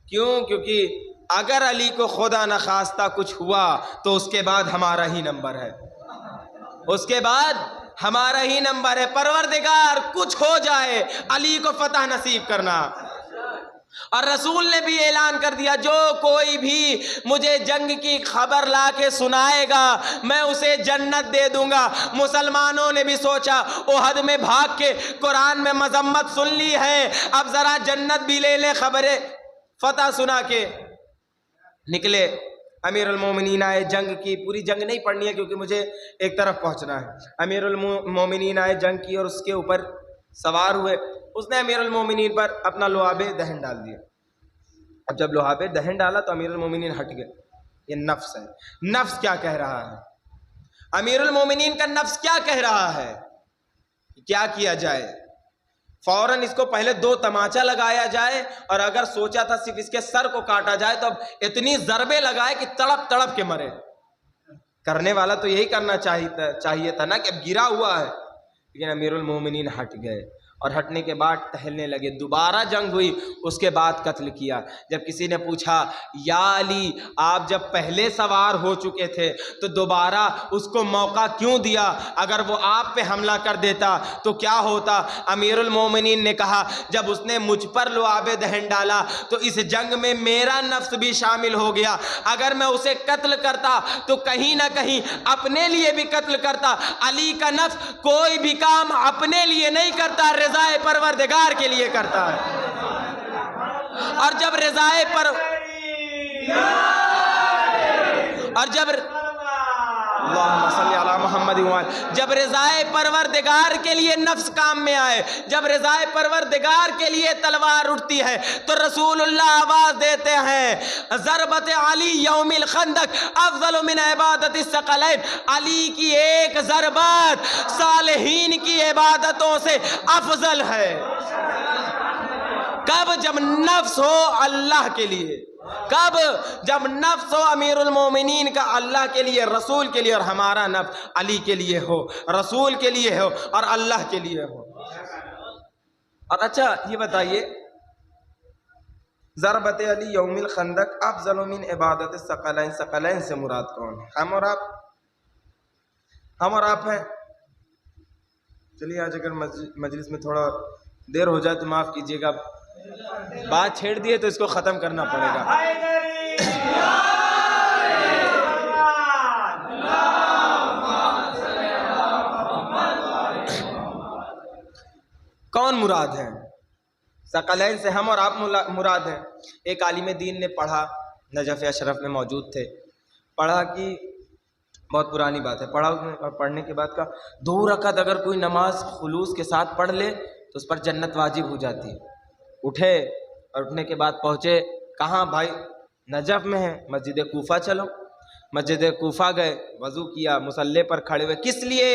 [SPEAKER 2] کیوں؟ کیونکہ اگر علی کو خدا نخواستہ کچھ ہوا تو اس کے بعد ہمارا ہی نمبر ہے، اس کے بعد ہمارا ہی نمبر ہے۔ پروردگار کچھ ہو جائے علی کو فتح نصیب کرنا۔ اور رسول نے بھی اعلان کر دیا جو کوئی بھی مجھے جنگ کی خبر لا کے سنائے گا میں اسے جنت دے دوں گا۔ مسلمانوں نے بھی سوچا احد میں بھاگ کے قرآن میں مذمت سن لی ہے، اب ذرا جنت بھی لے لیں، خبریں فتح سنا کے نکلے۔ امیر المومنین آئے، جنگ کی پوری جنگ نہیں پڑھنی ہے کیونکہ مجھے ایک طرف پہنچنا ہے۔ امیر المومنین آئے، جنگ کی اور اس کے اوپر سوار ہوئے۔ اس نے امیر المومنین پر اپنا لعاب دہن ڈال دیا۔ اب جب لعاب دہن ڈالا تو امیر المومنین ہٹ گئے۔ یہ نفس ہے۔ نفس کیا کہہ رہا ہے؟ امیر المومنین کا نفس کیا کہہ رہا ہے؟ کیا کیا جائے؟ فوراً اس کو پہلے 2 تماچا لگایا جائے، اور اگر سوچا تھا صرف اس کے سر کو کاٹا جائے تو اب اتنی ضربے لگائے کہ تڑپ تڑپ کے مرے۔ کرنے والا تو یہی کرنا چاہیے تھا نا کہ اب گرا ہوا ہے، لیکن امیر المومنین ہٹ گئے اور ہٹنے کے بعد ٹہلنے لگے۔ دوبارہ جنگ ہوئی، اس کے بعد قتل کیا۔ جب کسی نے پوچھا یا علی آپ جب پہلے سوار ہو چکے تھے تو دوبارہ اس کو موقع کیوں دیا؟ اگر وہ آپ پہ حملہ کر دیتا تو کیا ہوتا؟ امیر المومنین نے کہا جب اس نے مجھ پر لعاب دہن ڈالا تو اس جنگ میں میرا نفس بھی شامل ہو گیا، اگر میں اسے قتل کرتا تو کہیں نہ کہیں اپنے لیے بھی قتل کرتا۔ علی کا نفس کوئی بھی کام اپنے لیے نہیں کرتا، رضائے پروردگار کے لیے کرتا ہے۔ اور جب رضائے اللہم صلی علی محمد جب رضائے پروردگار کے لیے نفس کام میں آئے، جب رضائے پروردگار کے لیے تلوار اٹھتی ہے تو رسول اللہ آواز دیتے ہیں ضربت علی یوم الخندق افضل من عبادت الثقلین، علی کی ایک ضربت صالحین کی عبادتوں سے افضل ہے۔ کب؟ جب نفس ہو اللہ کے لیے، کب؟ جب نفس ہو امیر المومنین کا اللہ کے لیے، رسول کے لیے، اور ہمارا نفس علی کے لیے ہو، رسول کے لیے ہو اور اللہ کے لیے ہو۔ اور اچھا یہ بتائیے ضربت علی یوم الخندق افضل من عبادت الثقلین، ثقلین سے مراد کون ہے؟ ہم اور آپ، ہم اور آپ ہیں۔ چلیے آج اگر مجلس میں تھوڑا دیر ہو جائے تو معاف کیجیے گا، بات چھیڑ دیے تو اس کو ختم کرنا پڑے گا۔ کون مراد ہے؟ ثقلین سے ہم اور آپ مراد ہیں۔ ایک عالم دین نے پڑھا، نجف اشرف میں موجود تھے، پڑھا کہ بہت پرانی بات ہے، پڑھا اور پڑھنے کے بعد کا 2 رکعت اگر کوئی نماز خلوص کے ساتھ پڑھ لے تو اس پر جنت واجب ہو جاتی ہے۔ اٹھے اور اٹھنے کے بعد پہنچے کہاں؟ بھائی نجف میں ہے، مسجد کوفہ چلو۔ مسجد کوفہ گئے، وضو کیا، مصلی پر کھڑے ہوئے، کس لیے؟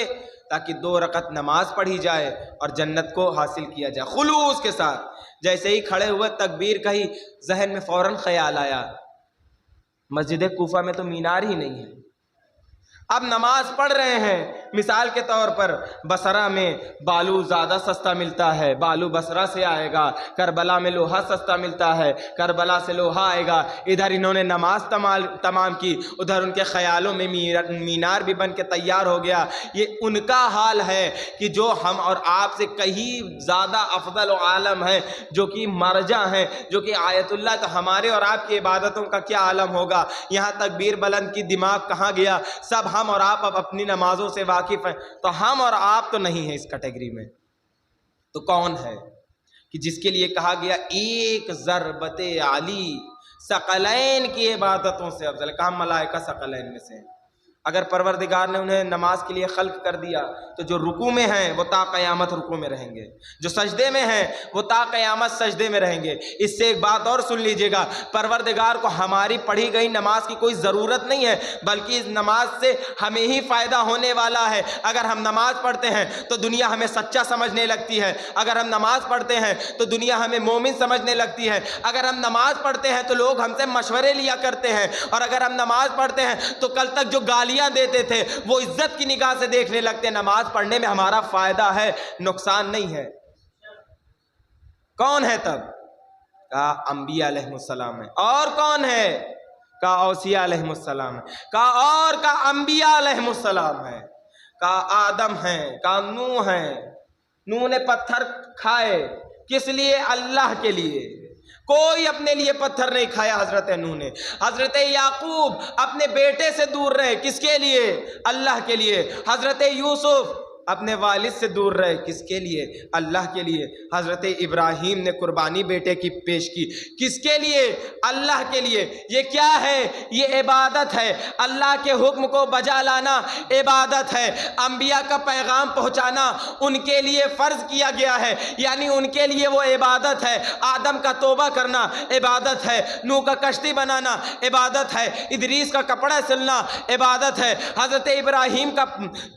[SPEAKER 2] تاکہ 2 رکعت نماز پڑھی جائے اور جنت کو حاصل کیا جائے خلوص کے ساتھ۔ جیسے ہی کھڑے ہوئے تکبیر کہی، ذہن میں فوراً خیال آیا مسجد کوفہ میں تو مینار ہی نہیں ہے۔ اب نماز پڑھ رہے ہیں، مثال کے طور پر بصرہ میں بالو زیادہ سستا ملتا ہے، بالو بصرہ سے آئے گا، کربلا میں لوہا سستا ملتا ہے، کربلا سے لوہا آئے گا۔ ادھر انہوں نے نماز تمام کی، ادھر ان کے خیالوں میں مینار بھی بن کے تیار ہو گیا۔ یہ ان کا حال ہے کہ جو ہم اور آپ سے کہیں زیادہ افضل و عالم ہیں، جو کہ مرجع ہیں، جو کہ آیت اللہ، تو ہمارے اور آپ کی عبادتوں کا کیا عالم ہوگا؟ یہاں تکبیر بلند کی دماغ کہاں گیا؟ سب ہم اور آپ اب اپنی نمازوں سے واقف ہیں، تو ہم اور آپ تو نہیں ہیں اس کیٹیگری میں۔ تو کون ہے کہ جس کے لیے کہا گیا ایک ضربت علی ثقلین کی عبادتوں سے افضل؟ کہاں ملائکہ ثقلین میں سے ہیں۔ اگر پروردگار نے انہیں نماز کے لیے خلق کر دیا تو جو رکوع میں ہیں وہ تا قیامت رکوع میں رہیں گے، جو سجدے میں ہیں وہ تا قیامت سجدے میں رہیں گے۔ اس سے ایک بات اور سن لیجئے گا، پروردگار کو ہماری پڑھی گئی نماز کی کوئی ضرورت نہیں ہے، بلکہ اس نماز سے ہمیں ہی فائدہ ہونے والا ہے۔ اگر ہم نماز پڑھتے ہیں تو دنیا ہمیں سچا سمجھنے لگتی ہے، اگر ہم نماز پڑھتے ہیں تو دنیا ہمیں مومن سمجھنے لگتی ہے، اگر ہم نماز پڑھتے ہیں تو لوگ ہم سے مشورے لیا کرتے ہیں، اور اگر ہم نماز پڑھتے ہیں تو کل تک جو گالیاں دیتے تھے وہ عزت کی نگاہ سے دیکھنے لگتے ہیں۔ نماز پڑھنے میں ہمارا فائدہ ہے، نقصان نہیں ہے۔ کون ہے تب؟ کہا انبیاء علیہ السلام ہے۔ اور کون ہے؟ کہا اوصیاء علیہ السلام ہے۔ کہا اور کہا انبیاء علیہ السلام ہے۔ کہا آدم ہیں، کہا نوح ہیں۔ نوح نے پتھر کھائے، کس لیے؟ اللہ کے لیے۔ کوئی اپنے لیے پتھر نہیں کھایا حضرت نوح نے. حضرت یعقوب اپنے بیٹے سے دور رہے, کس کے لیے؟ اللہ کے لیے. حضرت یوسف اپنے والد سے دور رہے, کس کے لیے؟ اللہ کے لیے. حضرت ابراہیم نے قربانی بیٹے کی پیش کی, کس کے لیے؟ اللہ کے لیے. یہ کیا ہے؟ یہ عبادت ہے. اللہ کے حکم کو بجا لانا عبادت ہے. انبیاء کا پیغام پہنچانا ان کے لیے فرض کیا گیا ہے, یعنی ان کے لیے وہ عبادت ہے. آدم کا توبہ کرنا عبادت ہے, نوح کا کشتی بنانا عبادت ہے, ادریس کا کپڑا سلنا عبادت ہے, حضرت ابراہیم کا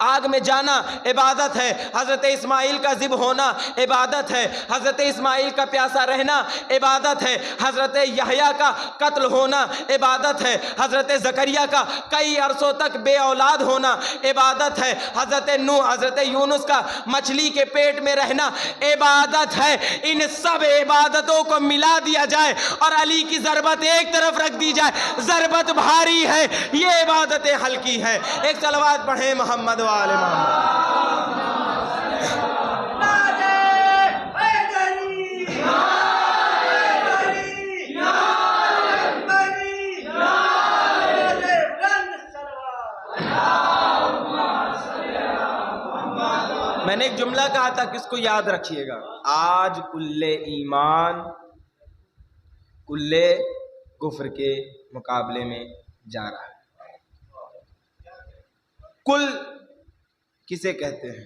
[SPEAKER 2] آگ میں جانا عبادت ہے, حضرت اسماعیل کا ذبح ہونا عبادت ہے, حضرت اسماعیل کا پیاسا رہنا عبادت ہے, حضرت یحییٰ کا قتل ہونا عبادت ہے, حضرت زکریا کا کئی عرصوں تک بے اولاد ہونا عبادت ہے, حضرت نوح حضرت یونس کا مچھلی کے پیٹ میں رہنا عبادت ہے. ان سب عبادتوں کو ملا دیا جائے اور علی کی ضربت ایک طرف رکھ دی جائے, ضربت بھاری ہے, یہ عبادتیں ہلکی ہیں. ایک صلوات پڑھیں محمد و آل محمد. میں نے ایک جملہ کہا تھا, کس کو یاد رکھیے گا, آج کل ایمان کل کفر کے مقابلے میں جا رہا ہے. کل کسے کہتے ہیں؟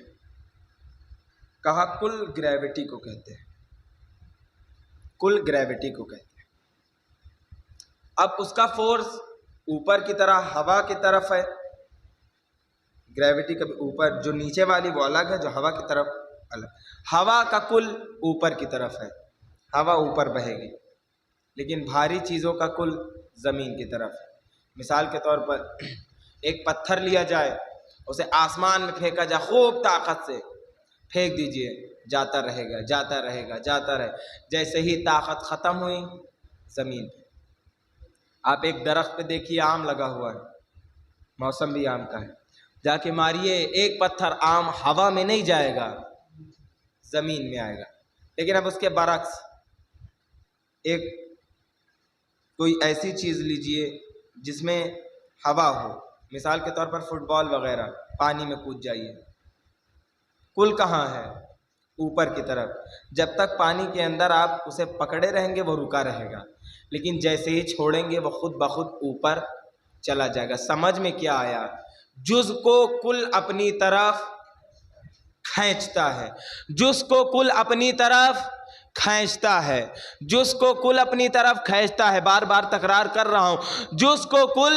[SPEAKER 2] کہا کل گریوٹی کو کہتے ہیں, کل گریوٹی کو کہتے ہیں. اب اس کا فورس اوپر کی طرح ہوا کی طرف ہے, گریوٹی کبھی اوپر, جو نیچے والی وہ الگ ہے, جو ہوا کی طرف الگ. ہوا کا کل اوپر کی طرف ہے, ہوا اوپر بہے گی, لیکن بھاری چیزوں کا کل زمین کی طرف ہے. مثال کے طور پر ایک پتھر لیا جائے, اسے آسمان میں پھینکا جائے, خوب طاقت سے پھینک دیجئے, جاتا رہے گا, جاتا رہے گا, جاتا رہے. جیسے ہی طاقت ختم ہوئی زمین پہ. آپ ایک درخت پہ دیکھیے, آم لگا ہوا ہے, موسم بھی آم کا ہے, جا کے ماریے, ایک پتھر آم ہوا میں نہیں جائے گا, زمین میں آئے گا. لیکن اب اس کے برعکس ایک کوئی ایسی چیز لیجئے جس میں ہوا ہو, مثال کے طور پر فٹ بال وغیرہ, پانی میں کود جائیے, کل کہاں ہے؟ اوپر کی طرف. جب تک پانی کے اندر آپ اسے پکڑے رہیں گے وہ رکا رہے گا, لیکن جیسے ہی چھوڑیں گے وہ خود بخود اوپر چلا جائے گا. سمجھ میں کیا آیا؟ جز کو کل اپنی طرف کھینچتا ہے, جز کو کل اپنی طرف کھینچتا ہے, جز کو کل اپنی طرف کھینچتا ہے. بار بار تکرار کر رہا ہوں, جز کو کل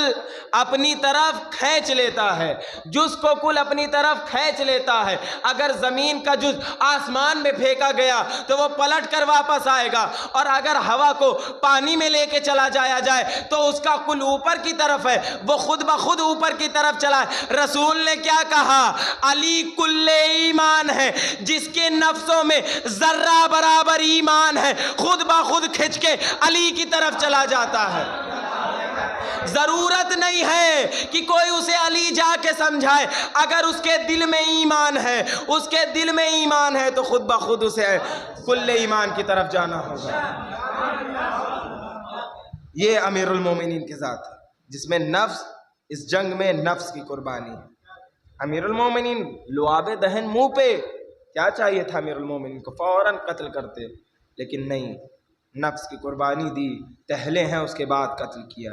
[SPEAKER 2] اپنی طرف کھینچ لیتا ہے, جز کو کل اپنی طرف کھینچ لیتا ہے. اگر زمین کا جز آسمان میں پھینکا گیا تو وہ پلٹ کر واپس آئے گا, اور اگر ہوا کو پانی میں لے کے چلا جایا جائے تو اس کا کل اوپر کی طرف ہے, وہ خود بخود اوپر کی طرف چلا ہے. رسول نے کیا کہا؟ علی کل ایمان ہے, جس کے نفسوں میں ذرہ برابر ایمان ہے, خود بخود کھنچ کے علی کی طرف چلا جاتا ہے. ضرورت نہیں ہے کہ کوئی اسے علی جا کے سمجھائے. اگر اس کے دل میں ایمان ہے, اس کے دل میں ایمان ہے تو خود بخود اسے کل ایمان کی طرف جانا ہوگا. یہ امیر المومنین کی ذات ہے, جس میں نفس, اس جنگ میں نفس کی قربانی ہے. امیر المومنین لعاب دہن منہ پہ, کیا چاہیے تھا امیر المومنین کو؟ فوراً قتل کرتے, لیکن نہیں, نفس کی قربانی دی, ٹہلے ہیں اس کے بعد قتل کیا.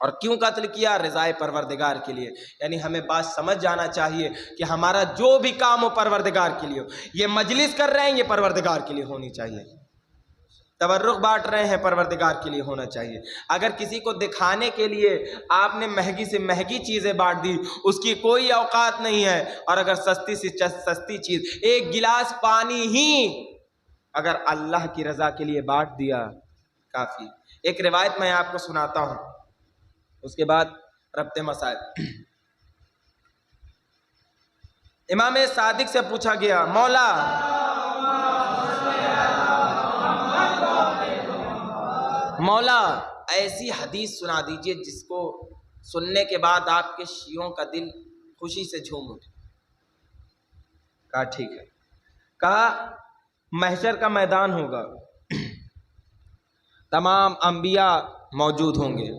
[SPEAKER 2] اور کیوں قتل کیا؟ رضائے پروردگار کے لیے. یعنی ہمیں بات سمجھ جانا چاہیے کہ ہمارا جو بھی کام ہو پروردگار کے لیے ہو. یہ مجلس کر رہے ہیں, یہ پروردگار کے لیے ہونی چاہیے. تبرک بانٹ رہے ہیں, پروردگار کے لیے ہونا چاہیے. اگر کسی کو دکھانے کے لیے آپ نے مہنگی سے مہنگی چیزیں بانٹ دی, اس کی کوئی اوقات نہیں ہے. اور اگر سستی سے سستی چیز, ایک گلاس پانی ہی اگر اللہ کی رضا کے لیے بانٹ دیا کافی. ایک روایت میں آپ کو سناتا ہوں, اس کے بعد ربط مسائل. امام صادق سے پوچھا گیا, مولا ایسی حدیث سنا دیجئے جس کو سننے کے بعد آپ کے شیعوں کا دل خوشی سے جھوم اٹھے. کہا ٹھیک ہے. کہا محشر کا میدان ہوگا, تمام انبیاء موجود ہوں گے.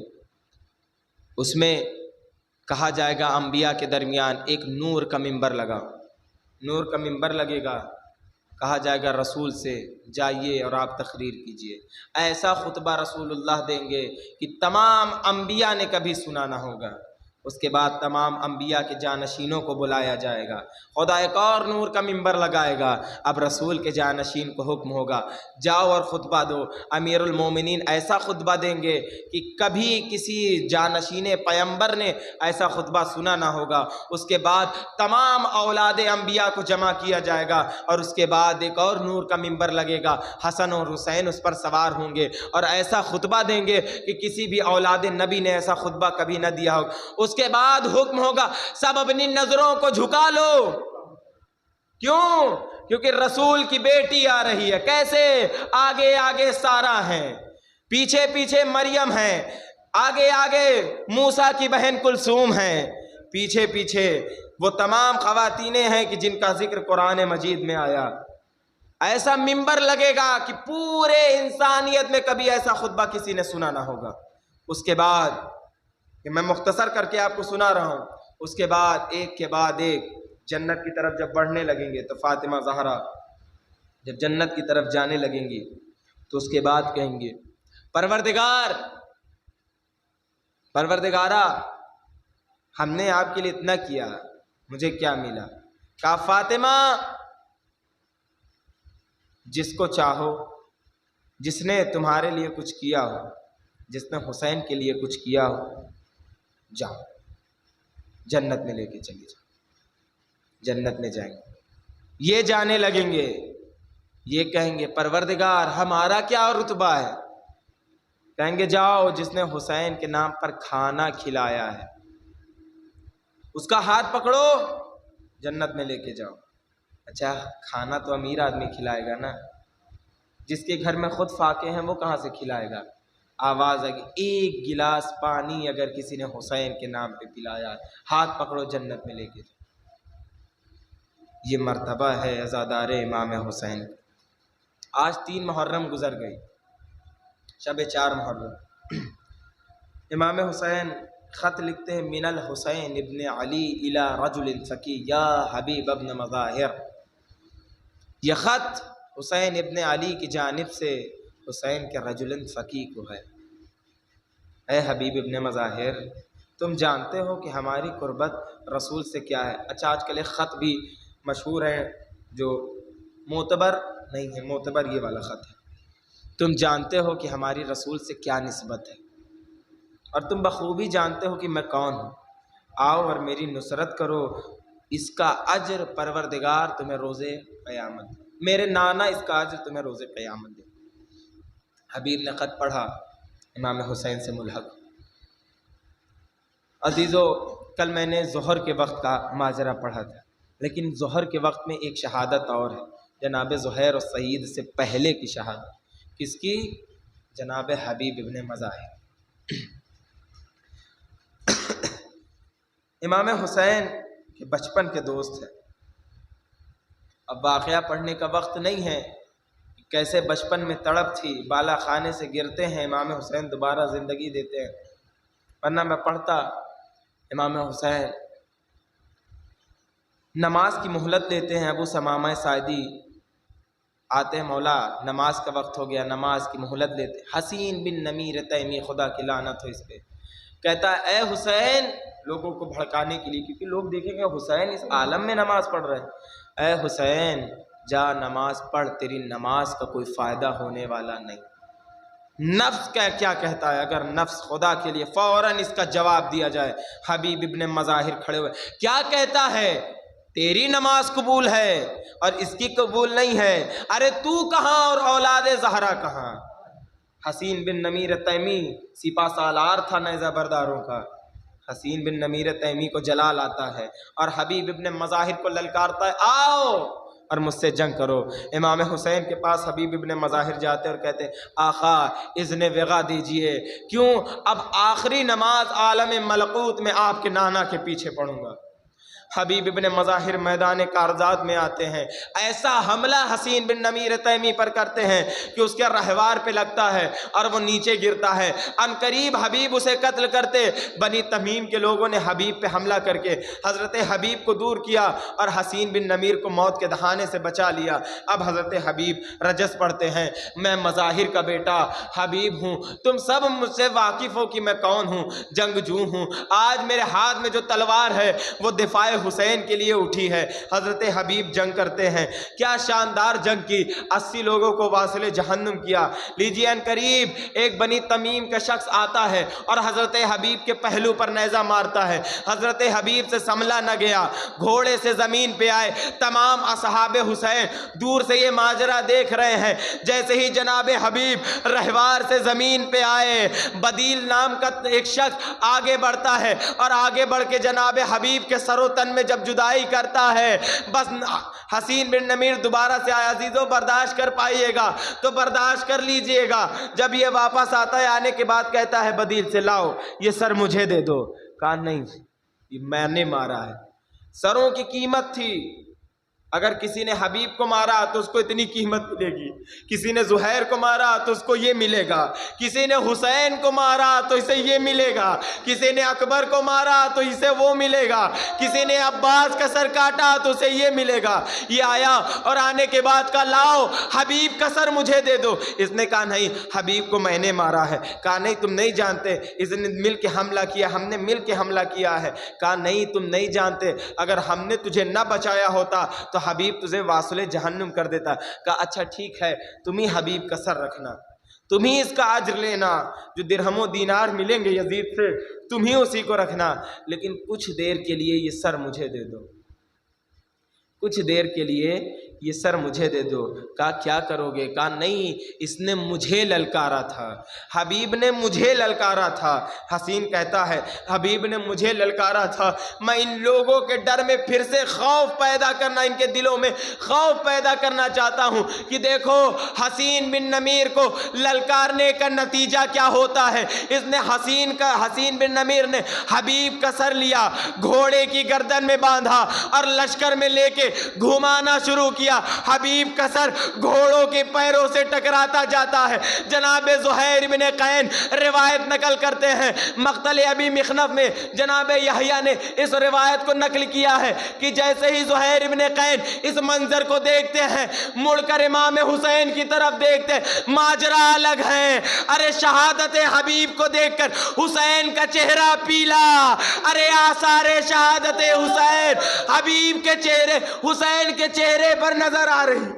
[SPEAKER 2] اس میں کہا جائے گا انبیاء کے درمیان ایک نور کا منبر لگا، نور کا منبر لگے گا. کہا جائے گا رسول سے جائیے اور آپ تقریر کیجئے. ایسا خطبہ رسول اللہ دیں گے کہ تمام انبیاء نے کبھی سنا نہ ہوگا. اس کے بعد تمام انبیاء کے جانشینوں کو بلایا جائے گا. خدا ایک اور نور کا منبر لگائے گا. اب رسول کے جانشین کو حکم ہوگا جاؤ اور خطبہ دو. امیر المومنین ایسا خطبہ دیں گے کہ کبھی کسی جانشین پیمبر نے ایسا خطبہ سنا نہ ہوگا. اس کے بعد تمام اولاد انبیاء کو جمع کیا جائے گا اور اس کے بعد ایک اور نور کا منبر لگے گا. حسن اور حسین اس پر سوار ہوں گے اور ایسا خطبہ دیں گے کہ کسی بھی اولاد نبی نے ایسا خطبہ کبھی نہ دیا ہو. اس کے بعد حکم ہوگا سب اپنی نظروں کو جھکا لو. کیوں؟ کیونکہ رسول کی بیٹی آ رہی ہے. کیسے؟ آگے آگے سارا ہیں، پیچھے پیچھے مریم ہیں، آگے آگے موسیٰ کی بہن کلثوم ہیں، پیچھے پیچھے وہ تمام خواتینیں ہیں کہ جن کا ذکر قرآن مجید میں آیا. ایسا منبر لگے گا کہ پورے انسانیت میں کبھی ایسا خطبہ کسی نے سنا نہ ہوگا. اس کے بعد کہ میں مختصر کر کے آپ کو سنا رہا ہوں، اس کے بعد ایک کے بعد ایک جنت کی طرف جب بڑھنے لگیں گے تو فاطمہ زہرا جب جنت کی طرف جانے لگیں گی تو اس کے بعد کہیں گے پروردگارا ہم نے آپ کے لیے اتنا کیا، مجھے کیا ملا؟ کہا فاطمہ جس کو چاہو، جس نے تمہارے لیے کچھ کیا ہو، جس نے حسین کے لیے کچھ کیا ہو، جاؤ جنت میں لے کے چلی جاؤ. جنت میں جائیں گے. یہ جانے لگیں گے، یہ کہیں گے پروردگار ہمارا کیا رتبہ ہے؟ کہیں گے جاؤ جس نے حسین کے نام پر کھانا کھلایا ہے اس کا ہاتھ پکڑو، جنت میں لے کے جاؤ. اچھا کھانا تو امیر آدمی کھلائے گا نا، جس کے گھر میں خود فاقے ہیں وہ کہاں سے کھلائے گا؟ آواز آئے گی ایک گلاس پانی اگر کسی نے حسین کے نام پہ پلایا، ہاتھ پکڑو جنت میں لے کے جاؤ. یہ مرتبہ ہے عزادار امام حسین. آج 3 محرم گزر گئی، شب 4 محرم. امام حسین خط لکھتے ہیں من الحسین ابن علی الی رجل فقی یا حبیب ابن مظاہر. یہ خط حسین ابن علی کی جانب سے حسین کے رجل فقی کو ہے. اے حبیب ابن مظاہر تم جانتے ہو کہ ہماری قربت رسول سے کیا ہے. اچھا آج کل ایک خط بھی مشہور ہے جو معتبر نہیں ہے، معتبر یہ والا خط ہے. تم جانتے ہو کہ ہماری رسول سے کیا نسبت ہے اور تم بخوبی جانتے ہو کہ میں کون ہوں. آؤ اور میری نصرت کرو، اس کا اجر پروردگار تمہیں روز قیامت دے. میرے نانا اس کا اجر تمہیں روز قیامت دے. حبیب نے خط پڑھا، امام حسین سے ملحق. عزیزو کل میں نے ظہر کے وقت کا ماجرا پڑھا تھا، لیکن ظہر کے وقت میں ایک شہادت اور ہے، جناب زہیر اور سعید سے پہلے کی شہادت. کس کی؟ جناب حبیب ابن مظاہر. امام حسین کے بچپن کے دوست ہیں. اب واقعہ پڑھنے کا وقت نہیں ہے، کیسے بچپن میں تڑپ تھی، بالا خانے سے گرتے ہیں، امام حسین دوبارہ زندگی دیتے ہیں. ورنہ میں پڑھتا امام حسین نماز کی مہلت لیتے ہیں. ابو ثمامہ ساعدی آتے ہیں، مولا نماز کا وقت ہو گیا، نماز کی مہلت لیتے. حسین بن نمیر تیمی، خدا کی لعنت ہو اس پہ، کہتا ہے اے حسین، لوگوں کو بھڑکانے کے لیے، کیونکہ لوگ دیکھیں گے حسین اس عالم میں نماز پڑھ رہے ہیں. اے حسین جا نماز پڑھ، تیری نماز کا کوئی فائدہ ہونے والا نہیں. نفس کا کیا کہتا ہے؟ اگر نفس خدا کے لیے فوراً اس کا جواب دیا جائے. حبیب ابن مظاہر کھڑے ہوئے کیا کہتا ہے؟ تیری نماز قبول ہے اور اس کی قبول نہیں ہے. ارے تو کہاں اور اولاد زہرا کہاں؟ حسین بن نمیر تیمی سپہ سالار تھا نیزہ برداروں کا. حسین بن نمیر تیمی کو جلال آتا ہے اور حبیب ابن مظاہر کو للکارتا ہے آؤ اور مجھ سے جنگ کرو. امام حسین کے پاس حبیب ابن مظاہر جاتے اور کہتے آقا اذن وغا دیجئے. کیوں؟ اب آخری نماز عالم ملکوت میں آپ کے نانا کے پیچھے پڑھوں گا. حبیب ابن مظاہر میدان کارزات میں آتے ہیں، ایسا حملہ حسین بن نمیر تیمی پر کرتے ہیں کہ اس کے رہوار پہ لگتا ہے اور وہ نیچے گرتا ہے۔ ان قریب حبیب اسے قتل کرتے، بنی تمیم کے لوگوں نے حبیب پہ حملہ کر کے حضرت حبیب کو دور کیا اور حسین بن نمیر کو موت کے دہانے سے بچا لیا۔ اب حضرت حبیب رجس پڑھتے ہیں، میں مظاہر کا بیٹا حبیب ہوں، تم سب مجھ سے واقف ہو کہ میں کون ہوں، جنگجو ہوں۔ آج میرے ہاتھ میں جو تلوار ہے وہ دفاع حسین کے لیے اٹھی ہے۔ حضرت حبیب جنگ کرتے ہیں، کیا شاندار جنگ کی، 80 لوگوں کو واصل جہنم کیا۔ لیجیے ان قریب ایک بنی تمیم کا شخص آتا ہے اور حضرت حبیب کے پہلو پر نیزہ مارتا ہے۔ حضرت حبیب سے سنبھلا نہ گیا، گھوڑے سے زمین پہ آئے۔ تمام اصحاب حسین دور سے یہ ماجرا دیکھ رہے ہیں۔ جیسے ہی جناب حبیب رہوار سے زمین پہ آئے، بدیل نام کا ایک شخص آگے بڑھتا ہے اور آگے بڑھ کے جناب حبیب کے سر و تن میں جب جدائی کرتا ہے، بس حسین بن نمیر دوبارہ سے آیا، عزیزو برداشت کر پائیے گا تو برداشت کر لیجئے گا۔ جب یہ واپس آتا ہے، آنے کے بعد کہتا ہے بدیل سے، لاؤ یہ سر مجھے دے دو۔ کہا نہیں، یہ میں نے مارا ہے۔ سروں کی قیمت تھی، اگر کسی نے حبیب کو مارا تو اس کو اتنی قیمت ملے گی، کسی نے زہیر کو مارا تو اس کو یہ ملے گا، کسی نے حسین کو مارا تو اسے یہ ملے گا، کسی نے اکبر کو مارا تو اسے وہ ملے گا، کسی نے عباس کا سر کاٹا تو اسے یہ ملے گا۔ یہ آیا اور آنے کے بعد کہا لاؤ حبیب کا سر مجھے دے دو۔ اس نے کہا نہیں، حبیب کو میں نے مارا ہے۔ کہا نہیں تم نہیں جانتے، اس نے مل کے حملہ کیا، ہم نے مل کے حملہ کیا ہے۔ کہا نہیں تم نہیں جانتے، اگر ہم نے تجھے نہ بچایا ہوتا تو حبیب تجھے واصل جہنم کر دیتا۔ کہا اچھا ٹھیک ہے، تم ہی حبیب کا سر رکھنا، تم ہی اس کا اجر لینا، جو درہم و دینار ملیں گے یزید سے تم ہی اسی کو رکھنا، لیکن کچھ دیر کے لیے یہ سر مجھے دے دو، کچھ دیر کے لیے یہ سر مجھے دے دو۔ کہا کیا کرو گے؟ کہا نہیں، اس نے مجھے للکارا تھا، حبیب نے مجھے للکارا تھا۔ حسین کہتا ہے حبیب نے مجھے للکارا تھا، میں ان لوگوں کے ڈر میں پھر سے خوف پیدا کرنا، ان کے دلوں میں خوف پیدا کرنا چاہتا ہوں کہ دیکھو حسین بن نمیر کو للکارنے کا نتیجہ کیا ہوتا ہے۔ اس نے حسین بن نمیر نے حبیب کا سر لیا، گھوڑے کی گردن میں باندھا اور لشکر میں لے کے گھمانا شروع کیا۔ حبیب کا سر گھوڑوں کے پیروں سے ٹکراتا جاتا ہے۔ جناب زہیر بن قین روایت نقل کرتے ہیں، مقتل ابی مخنف میں جناب یحییٰ نے اس روایت کو نقل کیا ہے کہ جیسے ہی زہیر بن قین اس منظر کو دیکھتے ہیں، مڑ کر امام حسین کی طرف دیکھتے، ماجرا الگ ہے۔ ارے شہادت حبیب کو دیکھ کر حسین کا چہرہ پیلا، ارے آثار شہادت حسین حبیب کے چہرے، حسین کے چہرے پر نظر آ رہی۔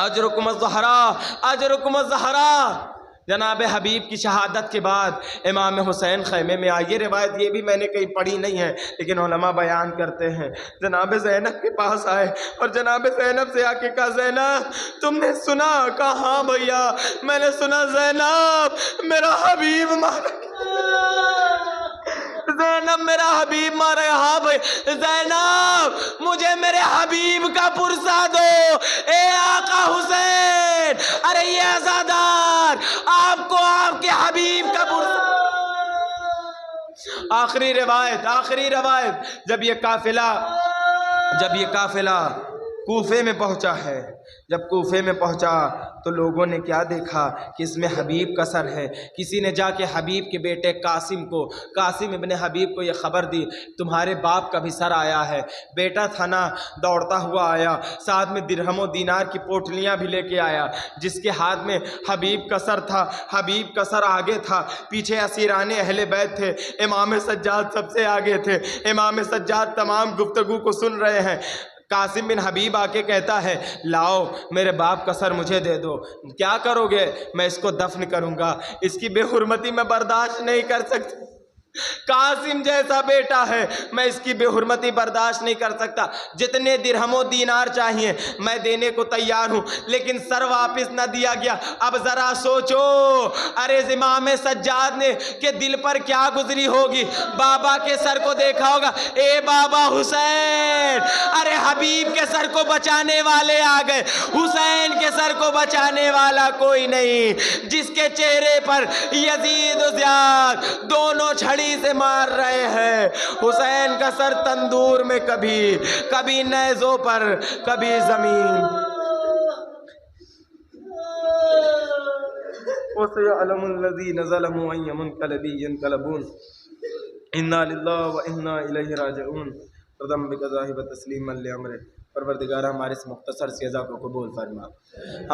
[SPEAKER 2] اجرکم الزہراء، اجرکم الزہراء۔ جناب حبیب کی شہادت کے بعد امام حسین خیمے میں آئے۔ یہ روایت یہ بھی میں نے کہیں پڑھی نہیں ہے، لیکن علماء بیان کرتے ہیں جناب زینب کے پاس آئے اور جناب زینب سے آ کے کہا زینب تم نے سنا؟ کہا ہاں بھیا میں نے سنا، زینب میرا حبیب مارا، زینب میرا حبیب مارا۔ ہاں بھائی زینب مجھے میرے حبیب کا پرسہ دو، اے آقا حسین، ارے یہ عزادار آپ کو آپ کے حبیب کا پرسہ۔ آخری روایت جب یہ قافلہ کوفے میں پہنچا ہے، جب کوفے میں پہنچا تو لوگوں نے کیا دیکھا کہ اس میں حبیب کا سر ہے۔ کسی نے جا کے حبیب کے بیٹے قاسم ابن حبیب کو یہ خبر دی، تمہارے باپ کا بھی سر آیا ہے۔ بیٹا تھا نا، دوڑتا ہوا آیا، ساتھ میں درہم و دینار کی پوٹلیاں بھی لے کے آیا، جس کے ہاتھ میں حبیب کا سر تھا۔ حبیب کا سر آگے تھا، پیچھے اسیران اہل بیت تھے، امام سجاد سب سے آگے تھے۔ امام سجاد تمام گفتگو کو سن رہے ہیں۔ قاسم بن حبیب آ کے کہتا ہے لاؤ میرے باپ کا سر مجھے دے دو۔ کیا کرو گے؟ میں اس کو دفن کروں گا، اس کی بے حرمتی میں برداشت نہیں کر سکتا۔ قاسم جیسا بیٹا ہے، میں اس کی بے حرمتی برداشت نہیں کر سکتا، جتنے درہم و دینار چاہیے میں دینے کو تیار ہوں، لیکن سر واپس نہ دیا گیا۔ اب ذرا سوچو، ارے امام سجاد نے کہ دل پر کیا گزری ہوگی، بابا کے سر کو دیکھا ہوگا، اے بابا حسین، ارے حبیب کے سر کو بچانے والے آ گئے، حسین کے سر کو بچانے والا کوئی نہیں، جس کے چہرے پر یزید و زیاد دونوں چھڑی چھری سے مار رہے ہیں. حسین کا سر تندور میں کبھی نیزوں پر کبھی زمین. وَسَيَعْلَمُ الَّذِينَ ظَلَمُوا أَيَّ مُنْقَلَبٍ يَنْقَلِبُونَ. اِنَّا لِلَّهِ وَإِنَّا إِلَيْهِ راجعون. ردم بِقَضَائِهِ وَتَسْلِيمًا لِأَمْرِهِ. پروردگارہ ہمارے اس مختصر سی عزا کو قبول فرما.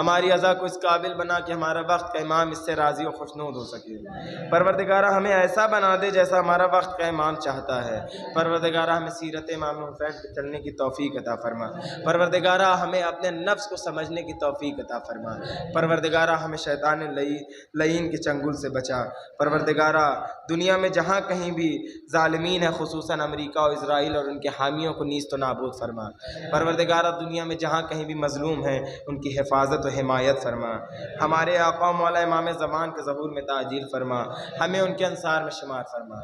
[SPEAKER 2] ہماری عزا کو اس قابل بنا کہ ہمارا وقت کا امام اس سے راضی و خوشنود ہو سکے. پروردگارہ ہمیں ایسا بنا دے جیسا ہمارا وقت کا امام چاہتا ہے. پروردگارہ ہمیں سیرت امام حسین پہ چلنے کی توفیق عطا فرما. پروردگارہ ہمیں اپنے نفس کو سمجھنے کی توفیق عطا فرما. پروردگارہ ہمیں شیطان لعین کے چنگل سے بچا. پروردگارہ دنیا میں جہاں کہیں بھی ظالمین ہیں، خصوصاً امریکہ اور اسرائیل اور ان کے حامیوں کو نیست و نابود فرما. پروردگارہ دنیا میں جہاں کہیں بھی مظلوم ہیں ان کی حفاظت و حمایت فرما. ہمارے آقا و مولا امام زمان کے ظہور میں تعجیل فرما. ہمیں ان کے انصار میں شمار فرما.